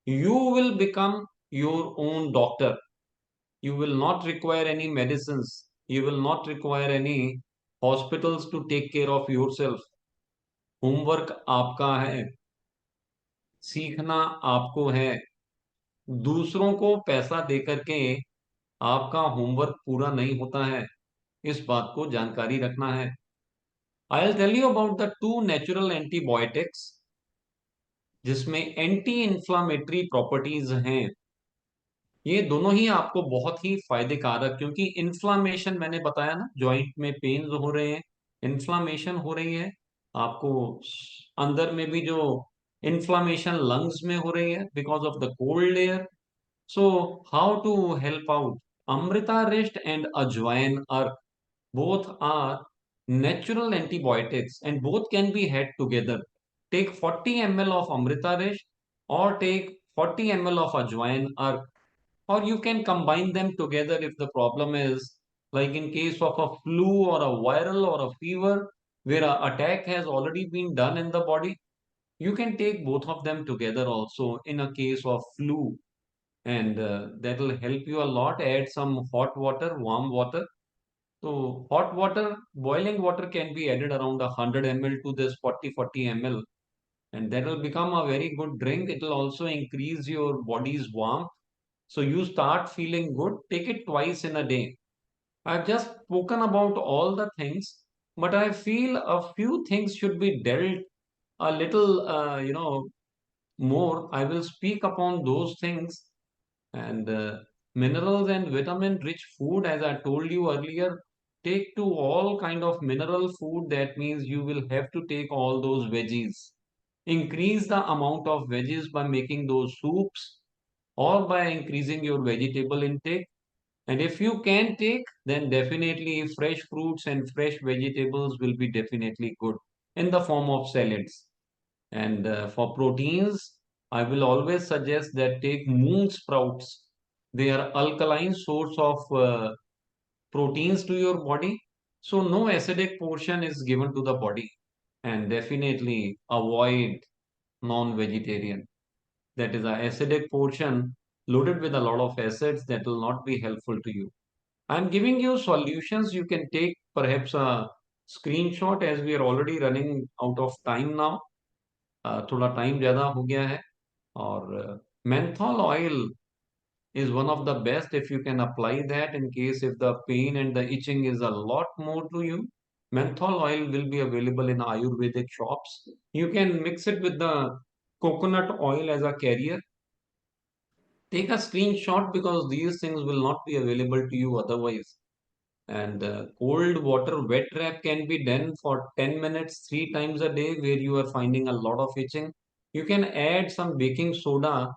you will become your own doctor. You will not require any medicines. You will not require any hospitals to take care of yourself. Homework आपका है, सीखना आपको है। दूसरों को पैसा दे करके आपका होमवर्क पूरा नहीं होता है, इस बात को जानकारी रखना है। I'll tell you about the two natural antibiotics जिसमें एंटी इंफ्लामेटरी प्रॉपर्टीज हैं। ये दोनों ही आपको बहुत ही फायदे कारक, क्योंकि इन्फ्लामेशन मैंने बताया ना, जॉइंट में पेन्स हो रहे हैं, इन्फ्लामेशन हो रही है आपको। अंदर में भी जो इन्फ्लामेशन लंग्स में हो रही है because of the cold air. So how to help out? Amritarishta and ajwain अर्क, both are natural antibiotics and both can be had together. Take 40 ml of Amritarish or take 40 ml of Ajwain, or you can combine them together if the problem is like in case of a flu or a viral or a fever where an attack has already been done in the body. You can take both of them together also in a case of flu. and that will help you a lot. Add some hot water, warm water. So hot water, boiling water can be added around 100 ml to this 40 ml, and that will become a very good drink. It will also increase your body's warmth. So you start feeling good. Take it twice in a day. I've just spoken about all the things, but I feel a few things should be dealt a little, more. I will speak upon those things, and minerals and vitamin rich food, as I told you earlier. Take to all kind of mineral food. That means you will have to take all those veggies. Increase the amount of veggies by making those soups or by increasing your vegetable intake. And if you can take, then definitely fresh fruits and fresh vegetables will be definitely good in the form of salads. And for proteins, I will always suggest that take moon sprouts. They are alkaline source of proteins to your body. So no acidic portion is given to the body. And definitely avoid non-vegetarian. That is a acidic portion loaded with a lot of acids that will not be helpful to you. I'm giving you solutions. You can take perhaps a screenshot, as we are already running out of time now. थोड़ा time ज़्यादा हो गया है और menthol oil is one of the best if you can apply that in case if the pain and the itching is a lot more to you. Menthol oil will be available in Ayurvedic shops. You can mix it with the coconut oil as a carrier. Take a screenshot because these things will not be available to you otherwise. And cold water wet wrap can be done for 10 minutes 3 times a day where you are finding a lot of itching. You can add some baking soda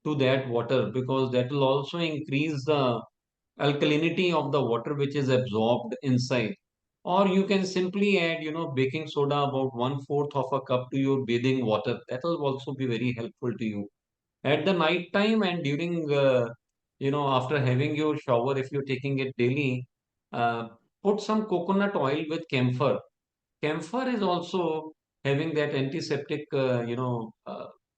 to that water because that will also increase the alkalinity of the water which is absorbed inside. Or you can simply add, baking soda about 1/4 of a cup to your bathing water. That will also be very helpful to you at the night time and during after having your shower. If you're taking it daily, uh, put some coconut oil with camphor. Camphor is also having that antiseptic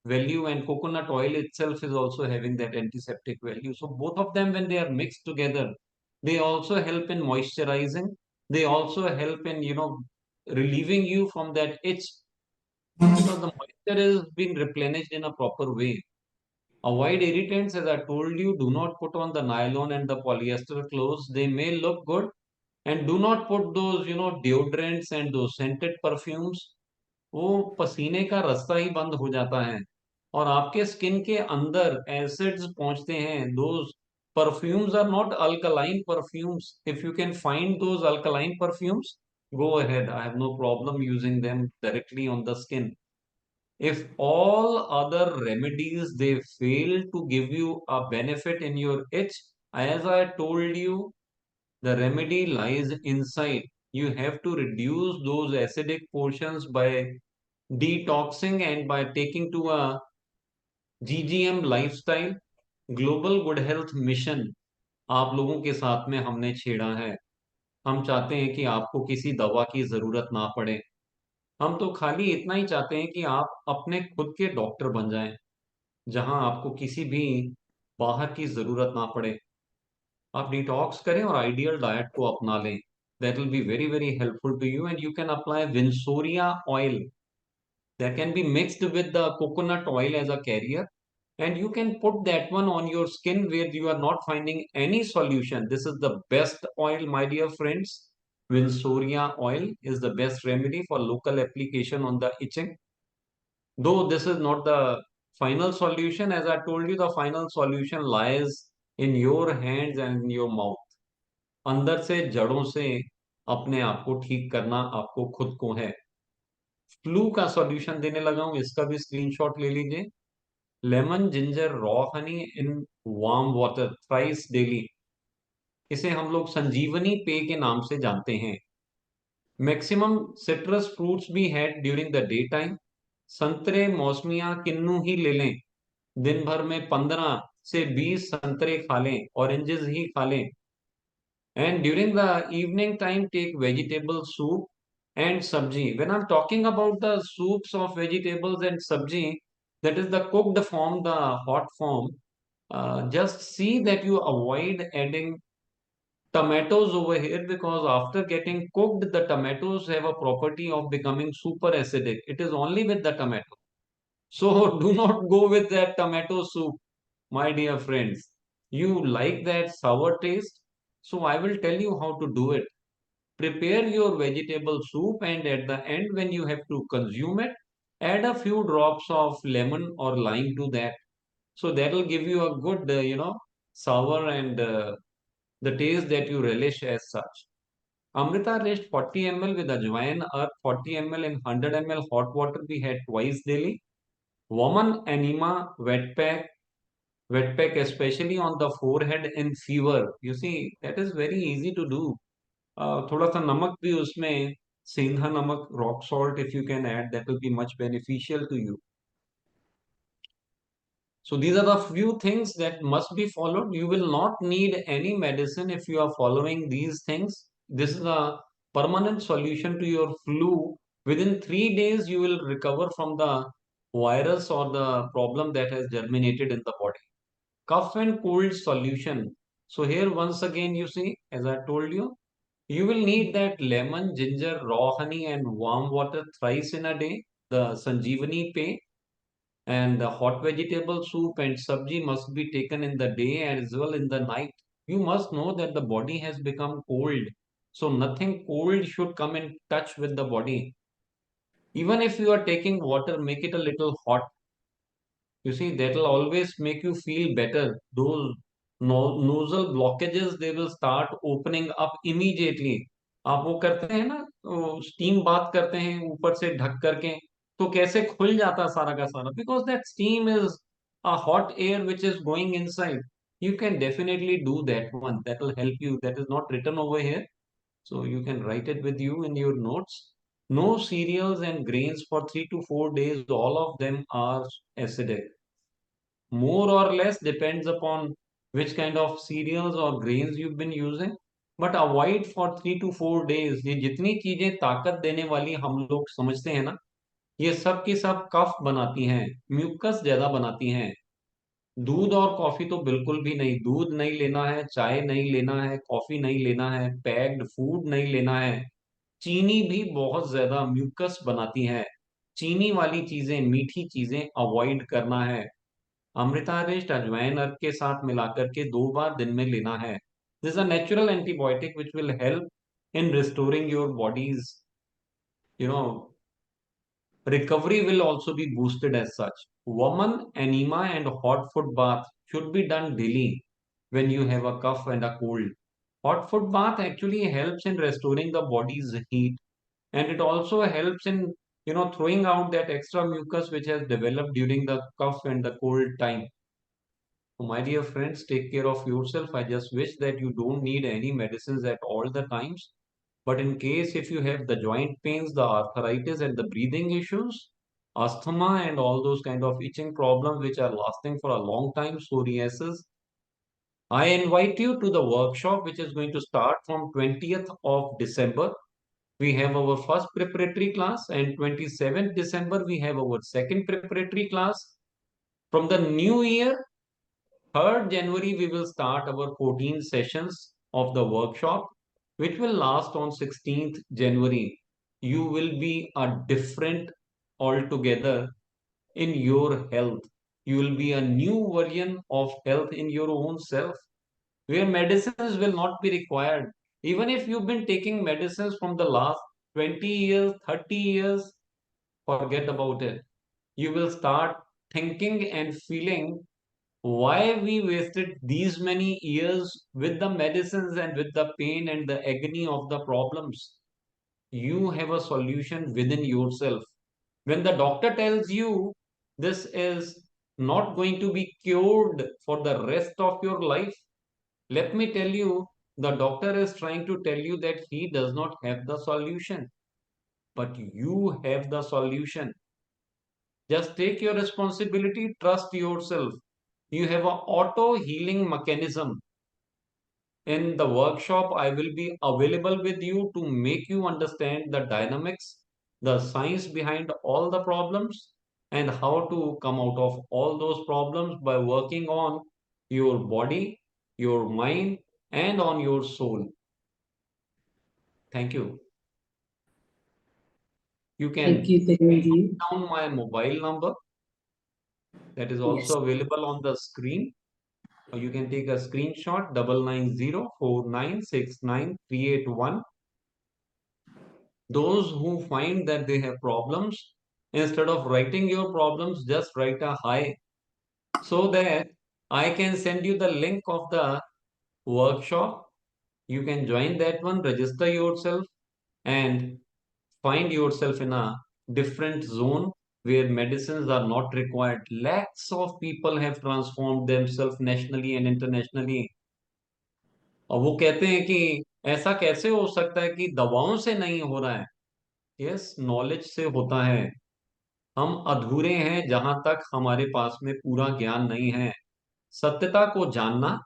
value, and coconut oil itself is also having that antiseptic value. So both of them, when they are mixed together, they also help in moisturizing. They also help in relieving you from that itch because the moisture is being replenished in a proper way. Avoid irritants, as I told you. Do not put on the nylon and the polyester clothes. They may look good. And do not put those, deodorants and those scented perfumes. वो पसीने का रास्ता ही बंद हो जाता है और आपके स्किन के अंदर एसिड्स पहुंचते हैं. Those perfumes are not alkaline perfumes. If you can find those alkaline perfumes, go ahead. I have no problem using them directly on the skin. If all other remedies they fail to give you a benefit in your itch, as I told you, the remedy lies inside. You have to reduce those acidic portions by detoxing and by taking to a GGM lifestyle. Global good health mission आप लोगों के साथ में हमने छेड़ा है. हम चाहते हैं कि आपको किसी दवा की जरूरत ना पड़े. हम तो खाली इतना ही चाहते हैं कि आप अपने खुद के डॉक्टर बन जाएं, जहां आपको किसी भी बाहर की जरूरत ना पड़े. आप डिटॉक्स करें और आइडियल डाइट को अपना लें. That will be very very helpful to you. And you can apply Vinsoria oil that can be mixed with the coconut oil as a carrier, and you can put that one on your skin where you are not finding any solution. This is the best oil, my dear friends. Vinsoria oil is the best remedy for local application on the itching. Though this is not the final solution, as I told you, the final solution lies in your hands and in your mouth. अंदर से जड़ों से अपने आप को ठीक करना आपको खुद को है. फ्लू का सॉल्यूशन देने लगा हूं, इसका भी स्क्रीनशॉट ले लीजिए. Lemon ginger raw Honey in warm water thrice daily. इसे हम लोग संजीवनी पेय के नाम से जानते हैं. मैक्सिमम सिट्रस फ्रूट्स भी had during the day time. संतरे मौसमियां किन्नू ही ले लें. दिन भर में 15 से 20 संतरे खा लें, ऑरेंजेस ही खा लें. And during the evening time, take vegetable soup and sabji. When I'm talking about the soups of vegetables and sabji, that is the cooked form, the hot form. Just see that you avoid adding tomatoes over here, because after getting cooked, the tomatoes have a property of becoming super acidic. It is only with the tomato. So do not go with that tomato soup, my dear friends. You like that sour taste? So I will tell you how to do it. Prepare your vegetable soup, and at the end, when you have to consume it, add a few drops of lemon or lime to that. So that will give you a good, sour and the taste that you relish as such. Amrita raised 40 ml with ajwain, earth 40 ml in 100 ml hot water we had twice daily. Woman enema wet pack especially on the forehead in fever. You see, that is very easy to do. थोड़ा सा नमक भी उसमें, सेंधा नमक, rock salt, if you can add, that will be much beneficial to you. So these are the few things that must be followed. You will not need any medicine if you are following these things. This is a permanent solution to your flu. Within 3 days, you will recover from the virus or the problem that has germinated in the body. Cough and cold solution. So here once again you see, as I told you, you will need that lemon, ginger, raw honey and warm water thrice in a day. The Sanjeevani pay and the hot vegetable soup and sabji must be taken in the day as well in the night. You must know that the body has become cold. So nothing cold should come in touch with the body. Even if you are taking water, make it a little hot. You see, that will always make you feel better. Those nozzle blockages, they will start opening up immediately. आप वो करते हैं ना, steam बात करते हैं ऊपर से ढक करके, तो कैसे खुल जाता है सारा का सारा, because that steam is a hot air which is going inside. You can definitely do that one. That will help you. That is not written over here, so you can write it with you in your notes. No cereals and grains for 3 to 4 days. All of them are acidic. More or less depends upon which kind of cereals or grains you've been using, but avoid for 3 to 4 days. ये जितनी चीजें ताकत देने वाली हम लोग समझते हैं ना, ये सब की सब कफ बनाती हैं, म्यूकस ज्यादा बनाती हैं. दूध और कॉफी तो बिल्कुल भी नहीं. दूध नहीं लेना है, चाय नहीं लेना है, कॉफी नहीं लेना है, पैक्ड फूड नहीं लेना है. चीनी भी बहुत ज्यादा म्यूकस बनाती है. चीनी वाली चीजें, मीठी चीजें अवॉइड करना है. अमृतारेस्ट अजवाइन अर्क के साथ मिलाकर के 2 बार दिन में लेना है. This a natural antibiotic which will help in restoring your bodies, you know, recovery will also be boosted as such. Woman enema and hot foot bath should be done daily when you have a cough and a cold. Hot foot bath actually helps in restoring the body's heat, and it also helps in, throwing out that extra mucus which has developed during the cough and the cold time. So my dear friends, take care of yourself. I just wish that you don't need any medicines at all the times. But in case if you have the joint pains, the arthritis and the breathing issues, asthma and all those kind of itching problems which are lasting for a long time, psoriasis, I invite you to the workshop which is going to start from 20th of December. We have our first preparatory class, and 27th December we have our second preparatory class. From the new year, 3rd January, we will start our 14 sessions of the workshop, which will last on 16th January. You will be a different altogether in your health. You will be a new version of health in your own self, where medicines will not be required. Even if you've been taking medicines from the last 20 years, 30 years, forget about it. You will start thinking and feeling why we wasted these many years with the medicines and with the pain and the agony of the problems. You have a solution within yourself. When the doctor tells you this is not going to be cured for the rest of your life, let me tell you, the doctor is trying to tell you that he does not have the solution, but you have the solution. Just take your responsibility, trust yourself. You have an auto healing mechanism. In the workshop, I will be available with you to make you understand the dynamics, the science behind all the problems, and how to come out of all those problems by working on your body, your mind, and on your soul. Thank you. You can Thank you, Dhiren ji. note down my mobile number that is Yes. also available on the screen. Or you can take a screenshot 9904969381. Those who find that they have problems, instead of writing your problems, just write a hi so that I can send you the link of the workshop. You can join that one, register yourself, and find yourself in a different zone where medicines are not required. Lakhs of people have transformed themselves nationally and internationally. और वो कहते हैं कि ऐसा कैसे हो सकता है कि दवाओं से नहीं हो रहा है? यस, नॉलेज से होता है। हम अधूरे हैं जहां तक हमारे पास में पूरा ज्ञान नहीं है। सत्यता को जानना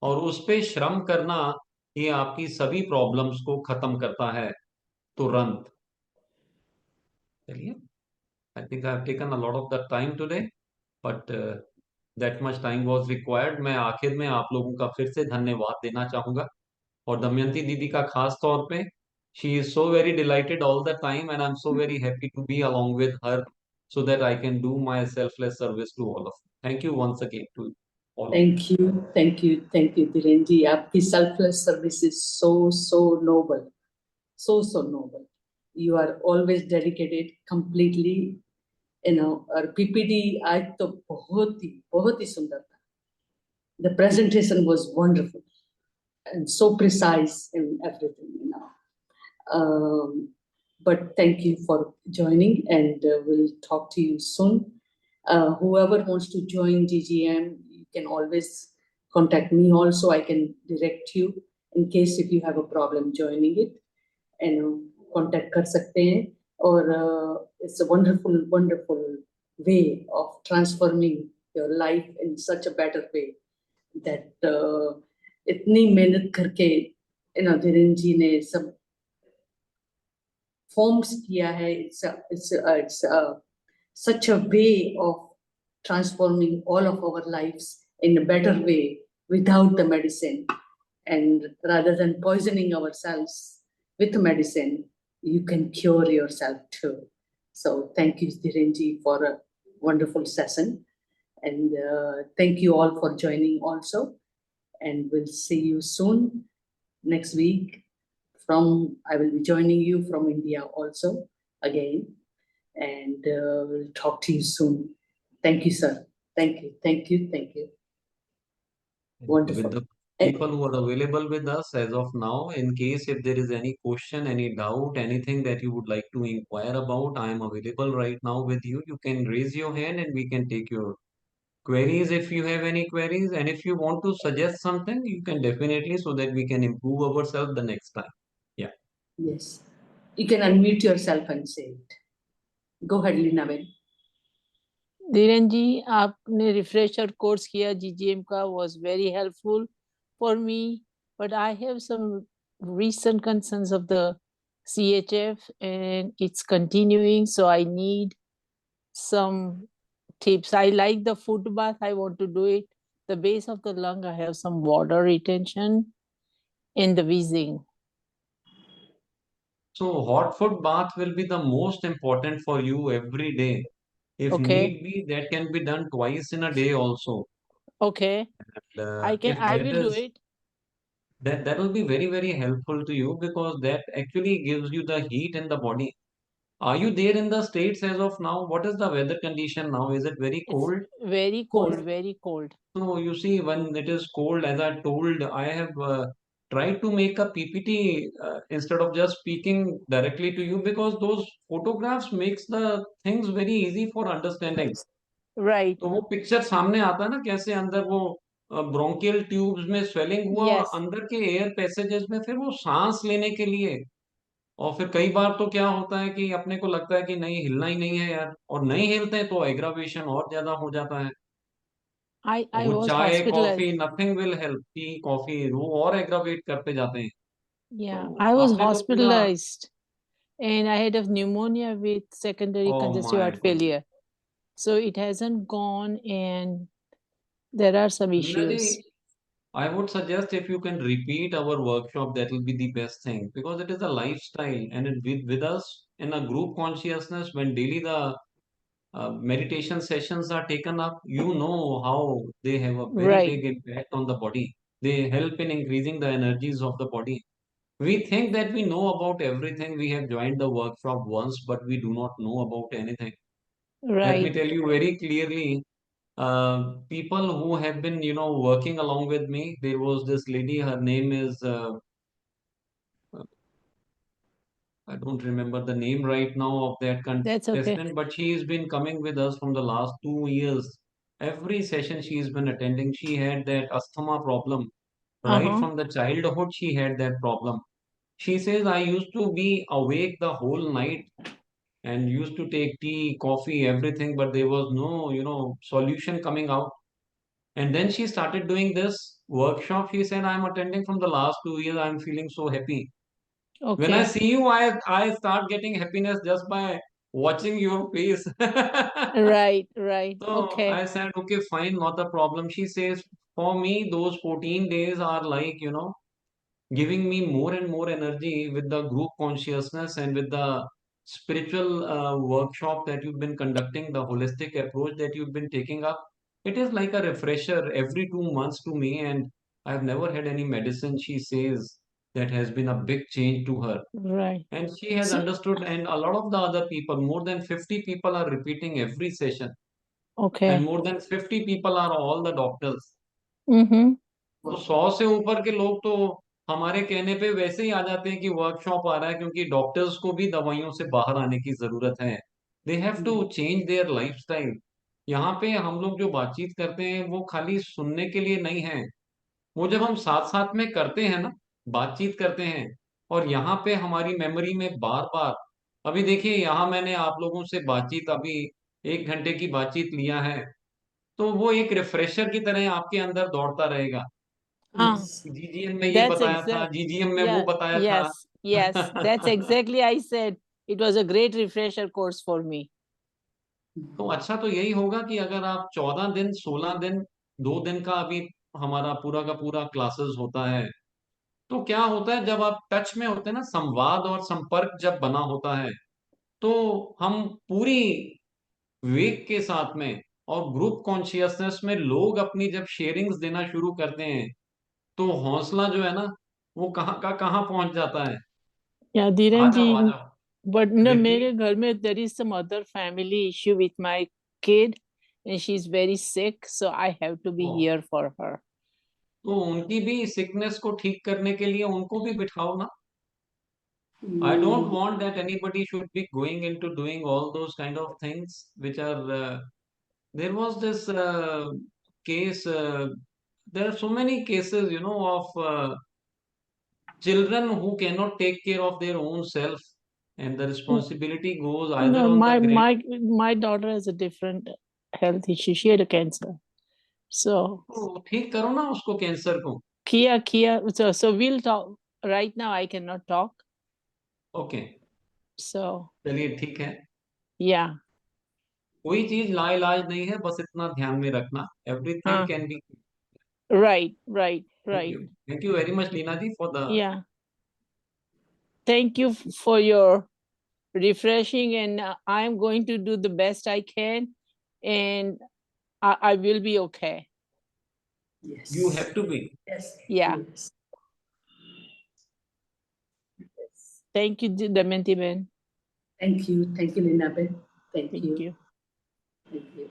और उस पे श्रम करना, ये आपकी सभी प्रॉब्लम्स को खत्म करता है तुरंत। चलिए, I think I have taken a lot of the time today, but that much time was required. मैं आखिर में आप लोगों का फिर से धन्यवाद देना चाहूंगा, और दमयंती दीदी का खास तौर पे। She is so very delighted all the time, and I am so very happy to be along with her, so that I can do my selfless service to all of you. Thank you once again to all of you. Thank you, Dhiren ji. आपकी selfless service is so noble, so noble. You are always dedicated completely. और PPT आज तो बहुत ही सुंदर था. The presentation was wonderful and so precise in everything. But thank you for joining, and we'll talk to you soon. Whoever wants to join GGM, you can always contact me also. I can direct you in case if you have a problem joining it, and contact कर सकते हैं. और it's a wonderful way of transforming your life in such a better way that इतनी मेहनत करके धीरेन जी ने सब forms किया है. It's such a way of transforming all of our lives in a better way without the medicine, and rather than poisoning ourselves with medicine, you can cure yourself too. So thank you, Dhiren ji, for a wonderful session, and thank you all for joining also, and we'll see you soon next week. I will be joining you from India also again, and we'll talk to you soon. Thank you, sir. Thank you. Wonderful. With the people who are available with us as of now, in case if there is any question, any doubt, anything that you would like to inquire about, I am available right now with you. You can raise your hand and we can take your queries if you have any queries. And if you want to suggest something, you can definitely, so that we can improve ourselves the next time. Yeah. Yes. You can unmute yourself and say it. Go ahead, Linaben. Dhiren जी, आपने refresher course किया GGM का, was very helpful for me, but I have some recent concerns of the CHF and it's continuing, so I need some tips. I like the foot bath, I want to do it. The base of the lung, I have some water retention and the wheezing. So hot foot bath will be the most important for you every day. If Okay. need be, that can be done twice in a day also. Okay. And, I will do it. That will be very, very helpful to you, because that actually gives you the heat in the body. Are you there in the States as of now? What is the weather condition now? Is it very cold? It's very cold, very cold. So you see, when it is cold, as I told, I have tried to make a PPT instead of just speaking directly to you, because those photographs makes the things very easy for understanding. Right. तो वो picture सामने आता है ना, कैसे अंदर वो bronchial tubes में स्वेलिंग हुआ, और Yes. अंदर के एयर पैसेजेस में फिर वो सांस लेने के लिए। और फिर कई बार तो क्या होता है कि अपने को लगता है कि नहीं, हिलना ही नहीं है यार, और नहीं हिलते हैं तो एग्रावेशन और ज्यादा हो जाता है। I वो was चाय hospitalized. Coffee, nothing will help, tea coffee वो और एग्रावेट करते जाते हैं। Yeah, तो I was आपने तो पूरा, hospitalized and I had of pneumonia with secondary oh congestive my heart God, failure. So it hasn't gone, and There are some Leena ji, issues. I would suggest if you can repeat our workshop, that will be the best thing, because it is a lifestyle, and with us in a group consciousness, when daily the meditation sessions are taken up, you know how they have a very Right, big impact on the body. They help in increasing the energies of the body. We think that we know about everything. We have joined the workshop once, but we do not know about anything. Let me right. tell you very clearly, people who have been, working along with me, there was this lady, her name is, I don't remember the name right now of that That's okay. contestant, but she's been coming with us from the last 2 years. Every session she's been attending, she had that asthma problem. Right Uh-huh. from the childhood, she had that problem. She says, I used to be awake the whole night and used to take tea, coffee, everything, but there was no, solution coming out. And then she started doing this workshop. She said, I'm attending from the last 2 years. I'm feeling so happy. When I Okay. see you, I start getting happiness just by watching your face. Right, right. So Okay. I said, okay, fine, not a problem. She says, for me, those 14 days are like, giving me more and more energy with the group consciousness and with the spiritual workshop that you've been conducting, the holistic approach that you've been taking up. It is like a refresher every 2 months to me, and I've never had any medicine, she says, that has been a big change to her. Right. And she has So, understood, and a lot of the other people, more than 50 people are repeating every session, and okay. more than 50 people are all the doctors. Mm-hmm. तो 100 से ऊपर के लोग तो हमारे कहने पे वैसे ही आ जाते हैं कि वर्कशॉप आ रहा है, क्योंकि डॉक्टर्स को भी दवाइयों से बाहर आने की जरूरत है. They have to change their lifestyle. यहाँ पे हम लोग जो बातचीत करते हैं वो खाली सुनने के लिए नहीं है. वो जब हम साथ साथ में करते हैं ना, बातचीत करते हैं, और यहाँ पे हमारी मेमोरी में बार बार, अभी देखिए यहाँ मैंने आप लोगों से बातचीत अभी 1 घंटे की बातचीत लिया है, तो वो एक रिफ्रेशर की तरह आपके अंदर दौड़ता रहेगा. Ah, Yes. जीजीएम में ये that's बताया था, exact. जीजीएम में वो Yeah, बताया था. yes, yes. That's exactly I said. It was a great refresher course for me. तो अच्छा तो यही होगा कि अगर आप 14 दिन 16 दिन 2 दिन का अभी हमारा पूरा का पूरा क्लासेस होता है, तो क्या होता है जब आप टच में होते हैं ना, संवाद और संपर्क जब बना होता है, तो हम पूरी वेग के साथ में और ग्रुप कॉन्शियसनेस में लोग अपनी जब शेयरिंग्स देना शुरू करते हैं, तो हौसला जो है ना, वो कहाँ का कहाँ पहुंच जाता है. Yeah, आ Dhiren जाओ, आ ji, जाओ. but no, मेरे रिपीट. घर में there is some other family issue with my kid, and she's very sick, so I have to be here for her. तो उनकी भी सिकनेस को ठीक करने के लिए उनको भी बिठाओ ना. I don't want that anybody should be going into doing all those kind of things which are. There was this case. There are so many cases, of children who cannot take care of their own self, and the responsibility goes either No, on the grand. my daughter has a different health issue. She had a cancer. So तो ठीक करो ना उसको, cancer को. Kia, so we'll talk. Right now, I cannot talk. Okay, So चलिए ठीक है. yeah. कोई चीज लाइलाज नहीं है, बस इतना ध्यान में रखना. Everything Huh. Can be. Right, right, Thank right. you. Thank you very much, Leena ji, for the. Yeah. Thank you for your refreshing, and I'm going to do the best I can, and I will be okay. Yes. You have to be. Yes. Yeah. Yes. Yes. Thank you, Damayanti Ben. Thank you. Thank you, Linaben. Thank Thank you. you. Thank you.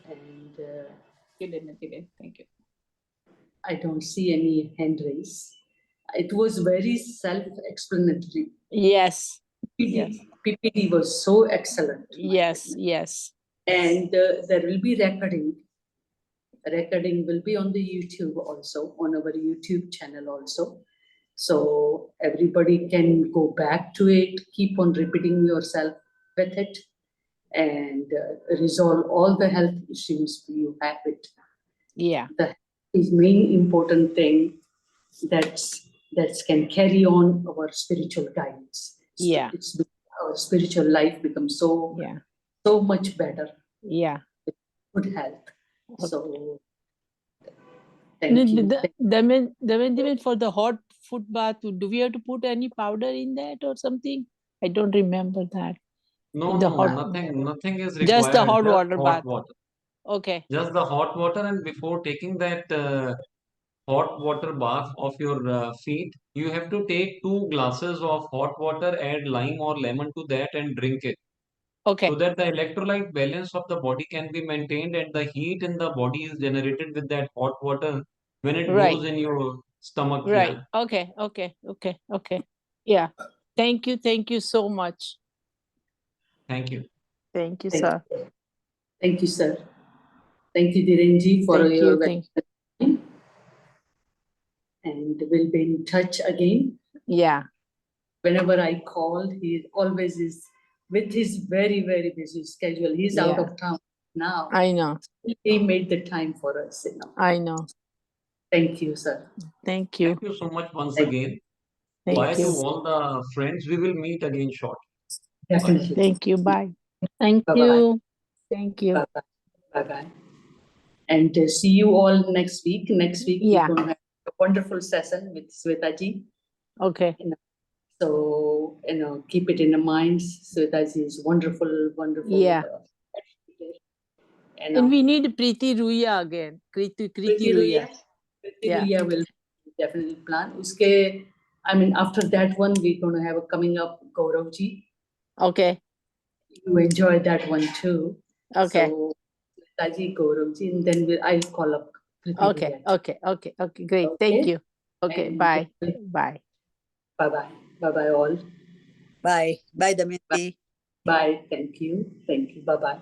And Thank you, Damayanti Ben. Thank you. I don't see any hand raise. It was very self-explanatory. Yes. Yes. PPT was so excellent. Yes. Yes. And there will be recording. Recording will be on the YouTube also, on our YouTube channel also. So everybody can go back to it, keep on repeating yourself with it, and resolve all the health issues you have it. Yeah. The is main important thing that can carry on our spiritual guidance. Yeah. It's our spiritual life becomes so Yeah. so much better, Yeah. good health. Okay. So Thank you. Damayanti, for the hot foot bath, do we have to put any powder in that or something? I don't remember that. No, In the no, hot- nothing is Just the required. hot Just water hot bath. water. Okay. Just the hot water, and before taking that hot water bath of your feet, you have to take 2 glasses of hot water, add lime or lemon to that, and drink it. Okay. So that the electrolyte balance of the body can be maintained and the heat in the body is generated with that hot water when it Right. goes in your stomach. Right. Yeah. Okay. Yeah. Thank you so much. Thank you. Thank you, Thank sir. you. Thank you, sir. Thank you, Dhiren ji, for Thank your you. Thank time. And we'll be in touch again. Yeah. Whenever I call, he always is with his very, very busy schedule. He's out Yeah. of town now. I know. He made the time for us, I know. Thank you, sir. Thank you. Thank you so much once Thank again. Thank Bye to you. all the friends. We will meet again short. Definitely. Thank you. Bye. Thank Bye-bye. you. Thank you. Bye-bye. Bye-bye. And see you all next week. Next week, Yeah. we're going to have a wonderful session with Sweta ji. Okay. So, keep it in the mind. Sweta ji is wonderful, wonderful. Yeah. And We we need Preeti Ruya again. Kriti Ruya. Yeah. Ruya will definitely plan. After that one, we're going to have a coming up Gaurav ji. Okay. You enjoy that one too. Okay. So, Taji Gaurav ji, and then I'll call up Kriti Okay. Ruya. Okay. Great. Okay. Thank you. Okay. And Bye. Bye. Bye-bye. Bye-bye all. Bye. Bye, Damayanti. Bye. Thank you. Thank you. Bye-bye.